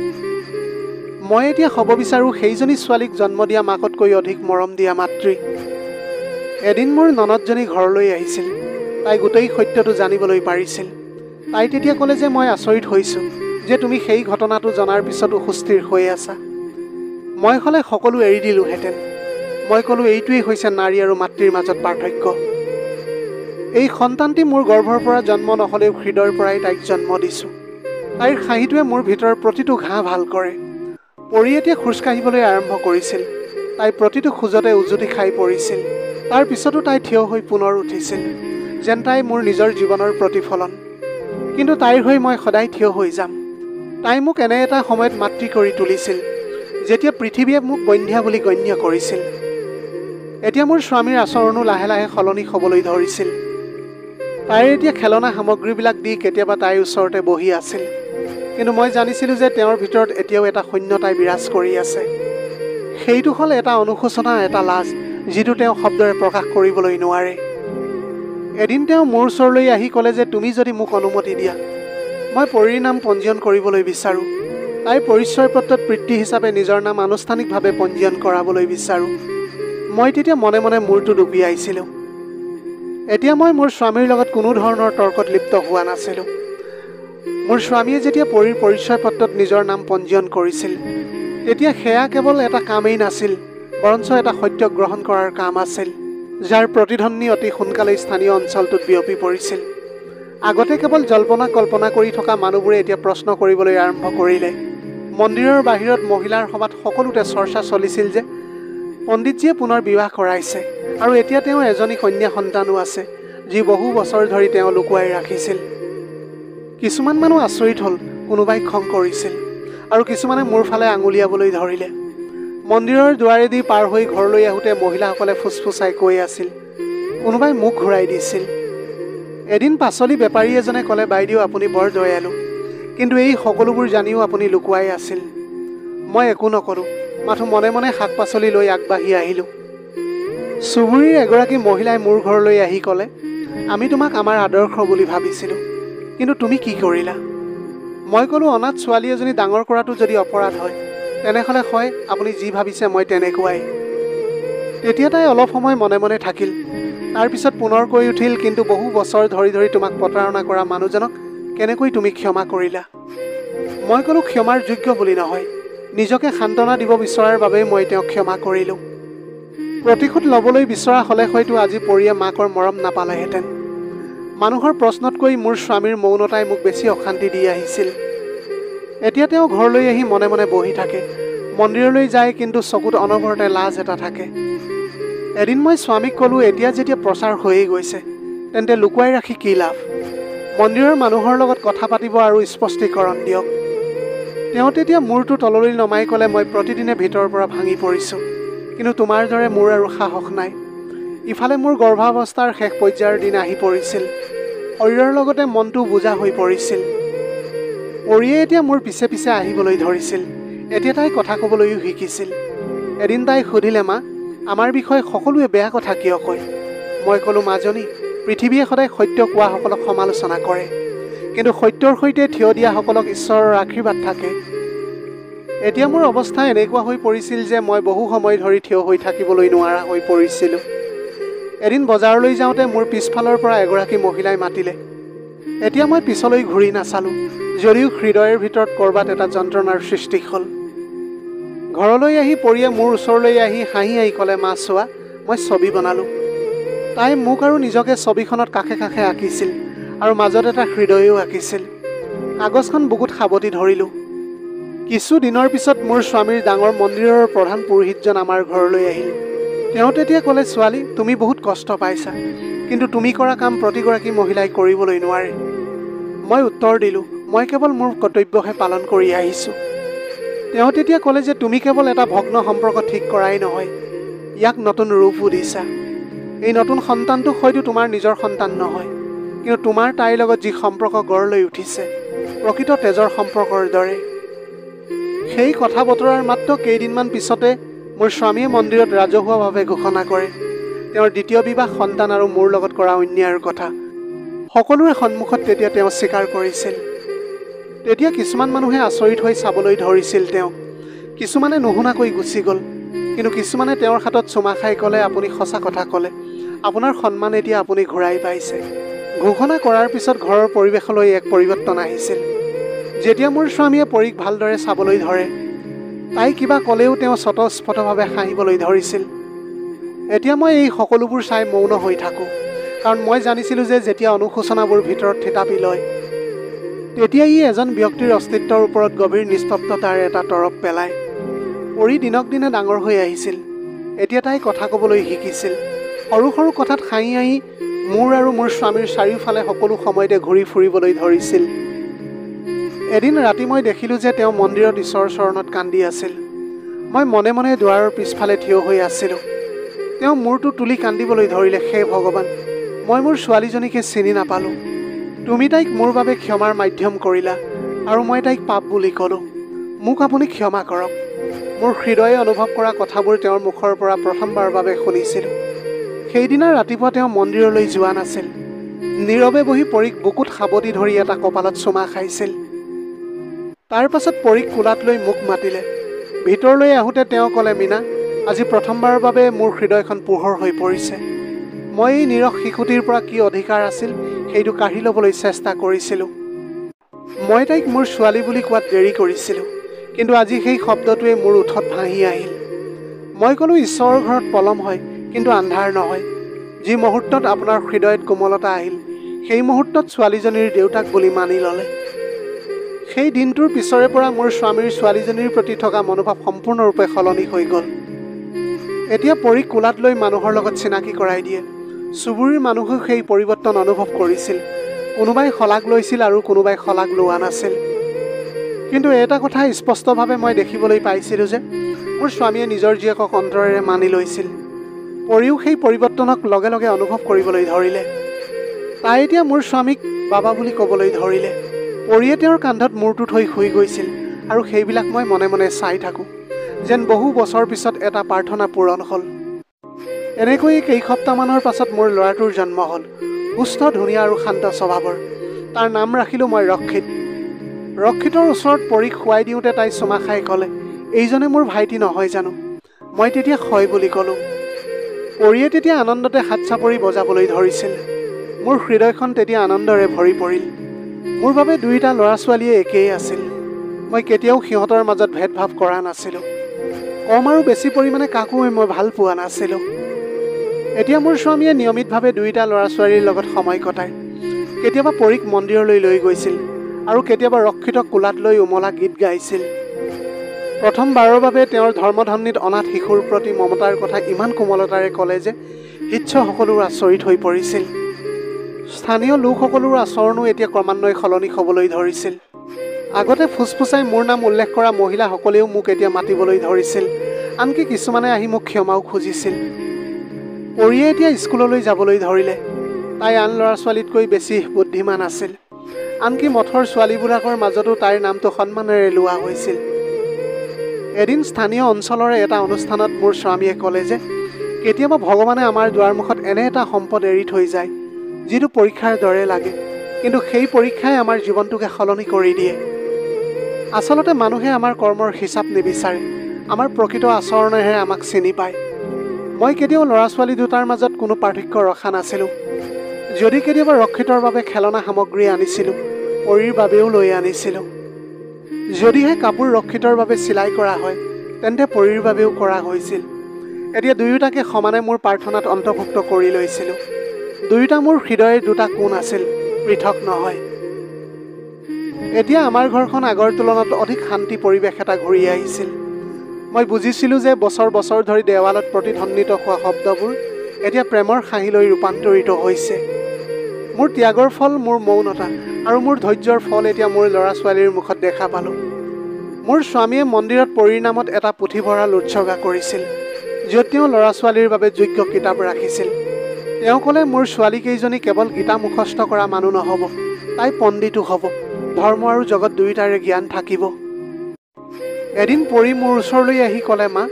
মই এতিয়া হ'ব বিচাৰোঁ সেইজনী ছোৱালীক জন্ম দিয়া মাকতকৈ অধিক মৰম দিয়া মাতৃ। এদিন মোৰ ননদজনী ঘৰলৈ আহিছিল। তাই গোটেই সত্যটো জানিবলৈ পাৰিছিল। তাই তেতিয়া ক'লে যে মই আচৰিত হৈছোঁ যে তুমি সেই ঘটনাটো জনাৰ পিছতো সুস্থিৰ হৈ আছা। মই হ'লে সকলো এৰি দিলোঁহেঁতেন। মই ক'লোঁ, এইটোৱেই হৈছে নাৰী আৰু মাতৃৰ মাজত পাৰ্থক্য। এই সন্তানটি মোৰ গৰ্ভৰ পৰা জন্ম নহ'লেও হৃদয়ৰ পৰাই তাইক জন্ম দিছোঁ। তাইৰ হাঁহিটোৱে মোৰ ভিতৰৰ প্ৰতিটো ঘাঁ ভাল কৰে। পৰি এতিয়া খোজকাঢ়িবলৈ আৰম্ভ কৰিছিল। তাই প্ৰতিটো খোজতে উজুতি খাই পৰিছিল। তাৰ পিছতো তাই থিয় হৈ পুনৰ উঠিছিল, যেন তাই মোৰ নিজৰ জীৱনৰ প্ৰতিফলন। কিন্তু তাইৰ হৈ মই সদায় থিয় হৈ যাম। তাই মোক এনে এটা সময়ত মাতৃ কৰি তুলিছিল, যেতিয়া পৃথিৱীয়ে মোক বন্ধ্যা বুলি গণ্য কৰিছিল। এতিয়া মোৰ স্বামীৰ আচৰণো লাহে লাহে সলনি হ'বলৈ ধৰিছিল। তাইৰ এতিয়া খেলনা সামগ্ৰীবিলাক দি কেতিয়াবা তাইৰ ওচৰতে বহি আছিল, কিন্তু মই জানিছিলোঁ যে তেওঁৰ ভিতৰত এতিয়াও এটা শূন্যতাই বিৰাজ কৰি আছে। সেইটো হ'ল এটা অনুশোচনা, এটা লাজ, যিটো তেওঁ শব্দৰে প্ৰকাশ কৰিবলৈ নোৱাৰে। এদিন তেওঁ মোৰ ওচৰলৈ আহি ক'লে যে তুমি যদি মোক অনুমতি দিয়া, মই পৰীৰ নাম পঞ্জীয়ন কৰিবলৈ বিচাৰোঁ। তাইৰ পৰিচয় পত্ৰত পিতৃ হিচাপে নিজৰ নাম আনুষ্ঠানিকভাৱে পঞ্জীয়ন কৰাবলৈ বিচাৰোঁ। মই তেতিয়া মনে মনে মূৰটো ডুবিয়াইছিলোঁ। এতিয়া মই মোৰ স্বামীৰ লগত কোনো ধৰণৰ তৰ্কত লিপ্ত হোৱা নাছিলোঁ। মোৰ স্বামীয়ে যেতিয়া পৰীৰ পৰিচয় পত্ৰত নিজৰ নাম পঞ্জীয়ন কৰিছিল, তেতিয়া সেয়া কেৱল এটা কামেই নাছিল, বৰঞ্চ এটা সত্য গ্ৰহণ কৰাৰ কাম আছিল, যাৰ প্ৰতিধ্বনি অতি সোনকালেই স্থানীয় অঞ্চলটোত বিয়পি পৰিছিল। আগতে কেৱল জল্পনা কল্পনা কৰি থকা মানুহবোৰে এতিয়া প্ৰশ্ন কৰিবলৈ আৰম্ভ কৰিলে। মন্দিৰৰ বাহিৰত মহিলাৰ সভাত সকলোতে চৰ্চা চলিছিল যে পণ্ডিতজীয়ে পুনৰ বিবাহ কৰাইছে, আৰু এতিয়া তেওঁৰ এজনী কন্যা সন্তানো আছে, যি বহু বছৰ ধৰি তেওঁ লুকুৱাই ৰাখিছিল। কিছুমান মানুহ আচৰিত হ'ল, কোনোবাই খং কৰিছিল, আৰু কিছুমানে মোৰ ফালে আঙুলিয়াবলৈ ধৰিলে। মন্দিৰৰ দুৱাৰেদি পাৰ হৈ ঘৰলৈ আহোঁতে মহিলাসকলে ফুচফুচাই কৈ আছিল, কোনোবাই মুখ ঘূৰাই দিছিল। এদিন পাচলি বেপাৰী এজনে ক'লে, বাইদেউ আপুনি বৰ দয়ালু, কিন্তু এই সকলোবোৰ জানিও আপুনি লুকুৱাই আছিল। মই একো নকৰোঁ, মাথো মনে মনে শাক পাচলি লৈ আগবাঢ়ি আহিলোঁ। চুবুৰীৰ এগৰাকী মহিলাই মোৰ ঘৰলৈ আহি ক'লে, আমি তোমাক আমাৰ আদৰ্শ বুলি ভাবিছিলোঁ, কিন্তু তুমি কি কৰিলা? মই ক'লোঁ, অনাথ ছোৱালী এজনী ডাঙৰ কৰাটো যদি অপৰাধ হয়, তেনেহ'লে হয়, আপুনি যি ভাবিছে মই তেনেকুৱাই। তেতিয়া তাই অলপ সময় মনে মনে থাকিল। তাৰপিছত পুনৰ কৈ উঠিল, কিন্তু বহু বছৰ ধৰি ধৰি তোমাক প্ৰতাৰণা কৰা মানুহজনক কেনেকৈ তুমি ক্ষমা কৰিলা? মই ক'লোঁ, ক্ষমাৰ যোগ্য বুলি নহয়, নিজকে সান্তনা দিব বিচৰাৰ বাবেই মই তেওঁক ক্ষমা কৰিলোঁ। প্ৰতিশোধ ল'বলৈ বিচৰা হ'লে হয়তো আজি পৰিয়ে মাকৰ মৰম নাপালেহেঁতেন। মানুহৰ প্ৰশ্নতকৈ মোৰ স্বামীৰ মৌনতাই মোক বেছি অশান্তি দি আহিছিল। এতিয়া তেওঁ ঘৰলৈ আহি মনে মনে বহি থাকে, মন্দিৰলৈ যায়, কিন্তু চকুত অনবৰতে লাজ এটা থাকে। এদিন মই স্বামীক ক'লোঁ, এতিয়া যেতিয়া প্ৰচাৰ হৈয়ে গৈছে, তেন্তে লুকুৱাই ৰাখি কি লাভ? মন্দিৰৰ মানুহৰ লগত কথা পাতিব আৰু স্পষ্টীকৰণ দিয়ক। তেওঁ তেতিয়া মূৰটো তললৈ নমাই ক'লে, মই প্ৰতিদিনে ভিতৰৰ পৰা ভাঙি পৰিছোঁ, কিন্তু তোমাৰ দৰে মোৰ আৰু সাহস নাই। ইফালে মোৰ গৰ্ভাৱস্থাৰ শেষ পৰ্যায়ৰ দিন আহি পৰিছিল, শৰীৰৰ লগতে মনটো বোজা হৈ পৰিছিল। পৰিয়ে এতিয়া মোৰ পিছে পিছে আহিবলৈ ধৰিছিল। এতিয়া তাই কথা ক'বলৈও শিকিছিল। এদিন তাই সুধিলে, মা, আমাৰ বিষয়ে সকলোৱে বেয়া কথা কিয় কয়? মই ক'লোঁ, মাজনী, পৃথিৱীয়ে সদায় সত্য কোৱাসকলক সমালোচনা কৰে, কিন্তু সত্যৰ সৈতে থিয় দিয়াসকলক ঈশ্বৰৰ আশীৰ্বাদ থাকে। এতিয়া মোৰ অৱস্থা এনেকুৱা হৈ পৰিছিল যে মই বহু সময় ধৰি থিয় হৈ থাকিবলৈ নোৱাৰা হৈ পৰিছিলোঁ। এদিন বজাৰলৈ যাওঁতে মোৰ পিছফালৰ পৰা এগৰাকী মহিলাই মাতিলে। এতিয়া মই পিছলৈ ঘূৰি নাচালোঁ, যদিও হৃদয়ৰ ভিতৰত ক'ৰবাত এটা যন্ত্ৰণাৰ সৃষ্টি হ'ল। ঘৰলৈ আহি পৰিয়ে মোৰ ওচৰলৈ আহি হাঁহি হাঁহি ক'লে, মা চোৱা, মই ছবি বনালোঁ। তাই মোক আৰু নিজকে ছবিখনত কাষে কাষে আঁকিছিল আৰু মাজত এটা হৃদয়ো আঁকিছিল। কাগজখন বুকুত সাৱটি ধৰিলোঁ। কিছু দিনৰ পিছত মোৰ স্বামীৰ ডাঙৰ মন্দিৰৰ প্ৰধান পুৰোহিতজন আমাৰ ঘৰলৈ আহিল। তেওঁ তেতিয়া ক'লে, ছোৱালী, তুমি বহুত কষ্ট পাইছা, কিন্তু তুমি কৰা কাম প্ৰতিগৰাকী মহিলাই কৰিবলৈ নোৱাৰে। মই উত্তৰ দিলোঁ, মই কেৱল মোৰ কৰ্তব্যহে পালন কৰি আহিছোঁ। তেওঁ তেতিয়া ক'লে যে তুমি কেৱল এটা ভগ্ন সম্পৰ্ক ঠিক কৰাই নহয়, ইয়াক নতুন ৰূপো দিছা। এই নতুন সন্তানটো হয়তো তোমাৰ নিজৰ সন্তান নহয়, কিন্তু তোমাৰ তাইৰ লগত যি সম্পৰ্ক গঢ় লৈ উঠিছে, প্ৰকৃত তেজৰ সম্পৰ্কৰ দৰে। সেই কথা বতৰাৰ মাত্ৰ কেইদিনমান পিছতে মোৰ স্বামীয়ে মন্দিৰত ৰাজহুৱাভাৱে ঘোষণা কৰে তেওঁৰ দ্বিতীয় বিবাহ, সন্তান আৰু মোৰ লগত কৰা অন্যায়ৰ কথা। সকলোৰে সন্মুখত তেতিয়া তেওঁ স্বীকাৰ কৰিছিল। তেতিয়া কিছুমান মানুহে আচৰিত হৈ চাবলৈ ধৰিছিল তেওঁক। কিছুমানে নুশুনাকৈ গুচি গ'ল, কিন্তু কিছুমানে তেওঁৰ হাতত চুমা খাই ক'লে, আপুনি সঁচা কথা ক'লে, আপোনাৰ সন্মান এতিয়া আপুনি ঘূৰাই পাইছে। ঘোষণা কৰাৰ পিছত ঘৰৰ পৰিৱেশলৈ এক পৰিৱৰ্তন আহিছিল। যেতিয়া মোৰ স্বামীয়ে পৰীক ভালদৰে চাবলৈ ধৰে, তাই কিবা ক'লেও তেওঁ স্বতঃস্ফূৰ্তভাৱে হাঁহিবলৈ ধৰিছিল। এতিয়া মই এই সকলোবোৰ চাই মৌন হৈ থাকোঁ, কাৰণ মই জানিছিলোঁ যে যেতিয়া অনুশোচনাবোৰ ভিতৰত থিতাপি লয়, তেতিয়া ই এজন ব্যক্তিৰ অস্তিত্বৰ ওপৰত গভীৰ নিস্তব্ধতাৰ এটা তৰপ পেলায়। পৰী দিনক দিনে ডাঙৰ হৈ আহিছিল। এতিয়া তাই কথা ক'বলৈ শিকিছিল। সৰু সৰু কথাত হাঁহি হাঁহি মোৰ আৰু মোৰ স্বামীৰ চাৰিওফালে সকলো সময়তে ঘূৰি ফুৰিবলৈ ধৰিছিল। এদিন ৰাতি মই দেখিলোঁ যে তেওঁ মন্দিৰত ঈশ্বৰৰ চৰণত কান্দি আছিল। মই মনে মনে দুৱাৰৰ পিছফালে থিয় হৈ আছিলোঁ। তেওঁ মূৰটো তুলি কান্দিবলৈ ধৰিলে, হে ভগৱান, মই মোৰ ছোৱালীজনীকে চিনি নাপালোঁ। তুমি তাইক মোৰ বাবে ক্ষমাৰ মাধ্যম কৰিলা আৰু মই তাইক পাপ বুলি ক'লোঁ। মোক আপুনি ক্ষমা কৰক। মোৰ হৃদয়ে অনুভৱ কৰা কথাবোৰ তেওঁৰ মুখৰ পৰা প্ৰথমবাৰৰ বাবে শুনিছিলোঁ। সেইদিনা ৰাতিপুৱা তেওঁ মন্দিৰলৈ যোৱা নাছিল। নীৰৱে বহি পৰীক বুকুত সাৱটি ধৰি এটা কপালত চুমা খাইছিল। তাৰ পাছত পৰীক কোলাত লৈ মোক মাতিলে। ভিতৰলৈ আহোঁতে তেওঁ ক'লে, মীনা, আজি প্ৰথমবাৰৰ বাবে মোৰ হৃদয়খন পোহৰ হৈ পৰিছে। মই এই নিৰস শিশুটিৰ পৰা কি অধিকাৰ আছিল সেইটো কাঢ়ি ল'বলৈ চেষ্টা কৰিছিলোঁ। মই তাইক মোৰ ছোৱালী বুলি কোৱাত দেৰি কৰিছিলোঁ, কিন্তু আজি সেই শব্দটোৱে মোৰ ওঠত ভাহি আহিল। মই ক'লোঁ, ঈশ্বৰৰ ঘৰত পলম হয়, কিন্তু আন্ধাৰ নহয়। যি মুহূৰ্তত আপোনাৰ হৃদয়ত কোমলতা আহিল, সেই মুহূৰ্তত ছোৱালীজনীৰ দেউতাক বুলি মানি ল'লে। সেই দিনটোৰ পিছৰে পৰা মোৰ স্বামীৰ ছোৱালীজনীৰ প্ৰতি থকা মনোভাৱ সম্পূৰ্ণৰূপে সলনি হৈ গ'ল। এতিয়া পৰীক কোলাত লৈ মানুহৰ লগত চিনাকি কৰাই দিয়ে। চুবুৰীৰ মানুহেও সেই পৰিৱৰ্তন অনুভৱ কৰিছিল। কোনোবাই শলাগ লৈছিল আৰু কোনোবাই শলাগ লোৱা নাছিল। কিন্তু এটা কথা স্পষ্টভাৱে মই দেখিবলৈ পাইছিলোঁ যে মোৰ স্বামীয়ে নিজৰ জীয়েকক অন্তৰেৰে মানি লৈছিল। পৰীও সেই পৰিৱৰ্তনক লগে লগে অনুভৱ কৰিবলৈ ধৰিলে। তাই এতিয়া মোৰ স্বামীক বাবা বুলি ক'বলৈ ধৰিলে। পৰীয়ে তেওঁৰ কান্ধত মূৰটো থৈ শুই গৈছিল আৰু সেইবিলাক মই মনে মনে চাই থাকোঁ, যেন বহু বছৰ পিছত এটা প্ৰাৰ্থনা পূৰণ হ'ল। এনেকৈয়ে কেইসপ্তাহমানৰ পাছত মোৰ ল'ৰাটোৰ জন্ম হ'ল। সুস্থ ধুনীয়া আৰু শান্ত স্বভাৱৰ। তাৰ নাম ৰাখিলোঁ মই ৰক্ষিত। ৰক্ষিতৰ ওচৰত পৰীক শুৱাই দিওঁতে তাই চুমা খাই ক'লে, এইজনে মোৰ ভাইটি নহয় জানো? মই তেতিয়া হয় বুলি ক'লোঁ। পৰীয়ে তেতিয়া আনন্দতে হাত চাপৰি বজাবলৈ ধৰিছিল। মোৰ হৃদয়খন তেতিয়া আনন্দৰে ভৰি পৰিল। মোৰ বাবে দুয়োটা ল'ৰা ছোৱালীয়ে একেই আছিল। মই কেতিয়াও সিহঁতৰ মাজত ভেদভাৱ কৰা নাছিলোঁ। কম আৰু বেছি পৰিমাণে কাকোৱে মই ভাল পোৱা নাছিলোঁ। এতিয়া মোৰ স্বামীয়ে নিয়মিতভাৱে দুয়োটা ল'ৰা ছোৱালীৰ লগত সময় কটায়। কেতিয়াবা পৰীক মন্দিৰলৈ লৈ গৈছিল আৰু কেতিয়াবা ৰক্ষিতক কোলাত লৈ উমলা গীত গাইছিল। প্ৰথমবাৰৰ বাবে তেওঁৰ ধৰ্মধন্বিত অনাথ শিশুৰ প্ৰতি মমতাৰ কথা ইমান কোমলতাৰে ক'লে যে শিষ্য সকলোৰ আচৰিত হৈ পৰিছিল। স্থানীয় লোকসকলৰ আচৰণো এতিয়া ক্ৰমান্বয়ে সলনি হ'বলৈ ধৰিছিল। আগতে ফুচফুচাই মোৰ নাম উল্লেখ কৰা মহিলাসকলেও মোক এতিয়া মাতিবলৈ ধৰিছিল। আনকি কিছুমানে আহি মোক ক্ষমাও খুজিছিল। পৰীয়ে এতিয়া স্কুললৈ যাবলৈ ধৰিলে। তাই আন ল'ৰা ছোৱালীতকৈ বেছি বুদ্ধিমান আছিল। আনকি মঠৰ ছোৱালীবিলাকৰ মাজতো তাইৰ নামটো সন্মানেৰে লোৱা হৈছিল। এদিন স্থানীয় অঞ্চলৰে এটা অনুষ্ঠানত মোৰ স্বামীয়ে ক'লে যে কেতিয়াবা ভগৱানে আমাৰ দুৱাৰমুখত এনে এটা সম্পদ এৰি থৈ যায় যিটো পৰীক্ষাৰ দৰে লাগে, কিন্তু সেই পৰীক্ষাই আমাৰ জীৱনটোকে সলনি কৰি দিয়ে। আচলতে মানুহে আমাৰ কৰ্মৰ হিচাপ নিবিচাৰে, আমাৰ প্ৰকৃত আচৰণেহে আমাক চিনি পায়। মই কেতিয়াও ল'ৰা ছোৱালী দুটাৰ মাজত কোনো পাৰ্থক্য ৰখা নাছিলোঁ। যদি কেতিয়াবা ৰক্ষিতৰ বাবে খেলনা সামগ্ৰী আনিছিলোঁ, পৰীৰ বাবেও লৈ আনিছিলোঁ। যদিহে কাপোৰ ৰক্ষিতৰ বাবে চিলাই কৰা হয়, তেন্তে পৰীৰ বাবেও কৰা হৈছিল। এতিয়া দুয়োটাকে সমানে মোৰ প্ৰাৰ্থনাত অন্তৰ্ভুক্ত কৰি লৈছিলোঁ। দুয়োটা মোৰ হৃদয়ৰ দুটা কোণ আছিল, পৃথক নহয়। এতিয়া আমাৰ ঘৰখন আগৰ তুলনাত অধিক শান্তি পৰিৱেশ এটা ঘূৰি আহিছিল। মই বুজিছিলোঁ যে বছৰ বছৰ ধৰি দেৱালত প্ৰতিধ্বনিত হোৱা শব্দবোৰ এতিয়া প্ৰেমৰ হাঁহিলৈ ৰূপান্তৰিত হৈছে। মোৰ ত্যাগৰ ফল মোৰ মৌনতা আৰু মোৰ ধৈৰ্যৰ ফল এতিয়া মোৰ ল'ৰা ছোৱালীৰ মুখত দেখা পালোঁ। মোৰ স্বামীয়ে মন্দিৰত পৰীৰ নামত এটা পুথিভঁৰাল উৎসৰ্গা কৰিছিল, য'ত তেওঁ ল'ৰা ছোৱালীৰ বাবে যোগ্য কিতাপ ৰাখিছিল। তেওঁ ক'লে মোৰ ছোৱালীকেইজনী কেৱল গীতা মুখস্থ কৰা মানুহ নহ'ব, তাই পণ্ডিতো হ'ব, ধৰ্ম আৰু জগত দুয়োটাৰে জ্ঞান থাকিব। এদিন পৰী মোৰ ওচৰলৈ আহি ক'লে, মা,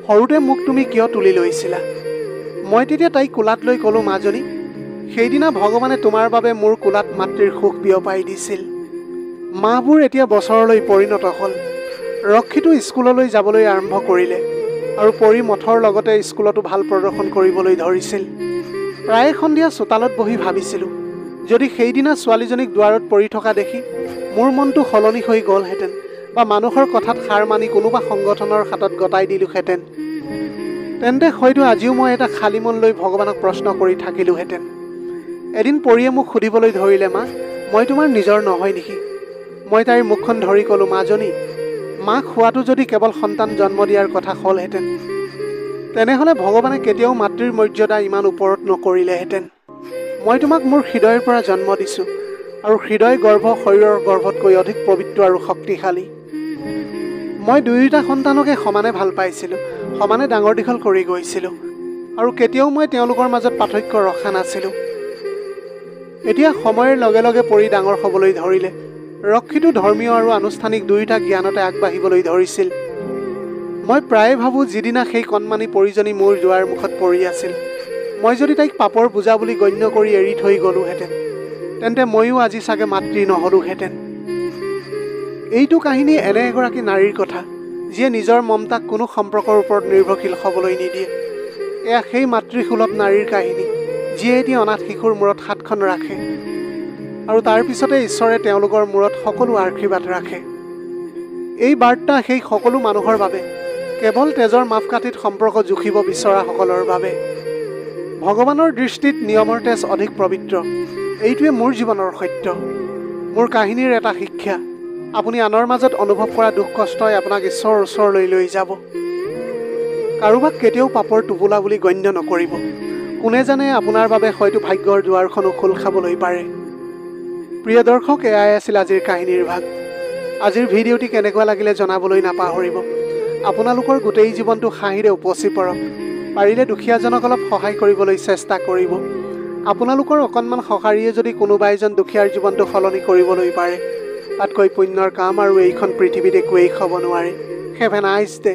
সৰুতে মোক তুমি কিয় তুলি লৈছিলা? মই তেতিয়া তাইক কোলাত লৈ ক'লোঁ, মাজনী, সেইদিনা ভগৱানে তোমাৰ বাবে মোৰ কোলাত মাতৃৰ সুখ বিয়পাই দিছিল। মাহবোৰ এতিয়া বছৰলৈ পৰিণত হ'ল। ৰক্ষিতো স্কুললৈ যাবলৈ আৰম্ভ কৰিলে আৰু পৰী মঠৰ লগতে স্কুলতো ভাল প্ৰদৰ্শন কৰিবলৈ ধৰিছিল। প্ৰায়ে সন্ধিয়া চোতালত বহি ভাবিছিলোঁ, যদি সেইদিনা ছোৱালীজনীক দুৱাৰত পৰি থকা দেখি মোৰ মনটো সলনি হৈ গ'লহেঁতেন বা মানুহৰ কথাত সাৰ মানি কোনোবা সংগঠনৰ হাতত গতাই দিলোঁহেঁতেন, তেন্তে হয়তো আজিও মই এটা খালী মন লৈ ভগৱানক প্ৰশ্ন কৰি থাকিলোঁহেঁতেন। এদিন পৰীয়ে মোক সুধিবলৈ ধৰিলে, মা, মই তোমাৰ নিজৰ নহয় নেকি? মই তাইৰ মুখখন ধৰি ক'লোঁ, মাজনী, মাক হোৱাটো যদি কেৱল সন্তান জন্ম দিয়াৰ কথা হ'লহেঁতেন, তেনেহ'লে ভগৱানে কেতিয়াও মাতৃৰ মৰ্যাদা ইমান ওপৰত নকৰিলেহেঁতেন। মই তোমাক মোৰ হৃদয়ৰ পৰা জন্ম দিছোঁ আৰু হৃদয় গৰ্ভ শৰীৰৰ গৰ্ভতকৈ অধিক পবিত্ৰ আৰু শক্তিশালী। মই দুয়োটা সন্তানকে সমানে ভাল পাইছিলোঁ, সমানে ডাঙৰ দীঘল কৰি গৈছিলোঁ আৰু কেতিয়াও মই তেওঁলোকৰ মাজত পাৰ্থক্য ৰখা নাছিলোঁ। এতিয়া সময়ৰ লগে লগে পৰী ডাঙৰ হ'বলৈ ধৰিলে। ৰক্ষিতো ধৰ্মীয় আৰু আনুষ্ঠানিক দুয়োটা জ্ঞানতে আগবাঢ়িবলৈ ধৰিছিল। মই প্ৰায়ে ভাবোঁ, যিদিনা সেই কণমানি পৰীজনী মোৰ দুৱাৰ মুখত পৰি আছিল, মই যদি তাইক পাপৰ বোজা বুলি গণ্য কৰি এৰি থৈ গ'লোহেঁতেন, তেন্তে ময়ো আজি চাগে মাতৃ নহ'লোহেঁতেন। এইটো কাহিনী এনে এগৰাকী নাৰীৰ কথা, যিয়ে নিজৰ মমতাক কোনো সম্পৰ্কৰ ওপৰত নিৰ্ভৰশীল হ'বলৈ নিদিয়ে। এয়া সেই মাতৃসুলভ নাৰীৰ কাহিনী, যিয়ে এতিয়া অনাথ শিশুৰ মূৰত হাতখন ৰাখে আৰু তাৰ পিছতে ঈশ্বৰে তেওঁলোকৰ মূৰত সকলো আশীৰ্বাদ ৰাখে। এই বাৰ্তা সেই সকলো মানুহৰ বাবে, কেৱল তেজৰ মাপকাঠিত সম্পৰ্ক জুখিব বিচৰাসকলৰ বাবে। ভগৱানৰ দৃষ্টিত নিয়মৰ তেজ অধিক পবিত্ৰ, এইটোৱে মোৰ জীৱনৰ সত্য। মোৰ কাহিনীৰ এটা শিক্ষা, আপুনি আনৰ মাজত অনুভৱ কৰা দুখ কষ্টই আপোনাক ঈশ্বৰৰ ওচৰলৈ লৈ যাব। কাৰোবাক কেতিয়াও পাপৰ টোপোলা বুলি গণ্য নকৰিব। কোনে জানে, আপোনাৰ বাবে হয়তো ভাগ্যৰ দুৱাৰখনো খোল খাবলৈ পাৰে। প্ৰিয় দৰ্শক, এয়াই আছিল আজিৰ কাহিনীৰ ভাগ। আজিৰ ভিডিঅ'টি কেনেকুৱা লাগিলে জনাবলৈ নাপাহৰিব। আপোনালোকৰ গোটেই জীৱনটো হাঁহিৰে উপচি পৰক। পাৰিলে দুখীয়াজনক অলপ সহায় কৰিবলৈ চেষ্টা কৰিব। আপোনালোকৰ অকণমান সঁহাৰিয়ে যদি কোনোবা এজন দুখীয়াৰ জীৱনটো সলনি কৰিবলৈ পাৰে, তাতকৈ পুণ্যৰ কাম আৰু এইখন পৃথিৱীত একোৱেই হ'ব নোৱাৰে। Have a nice day.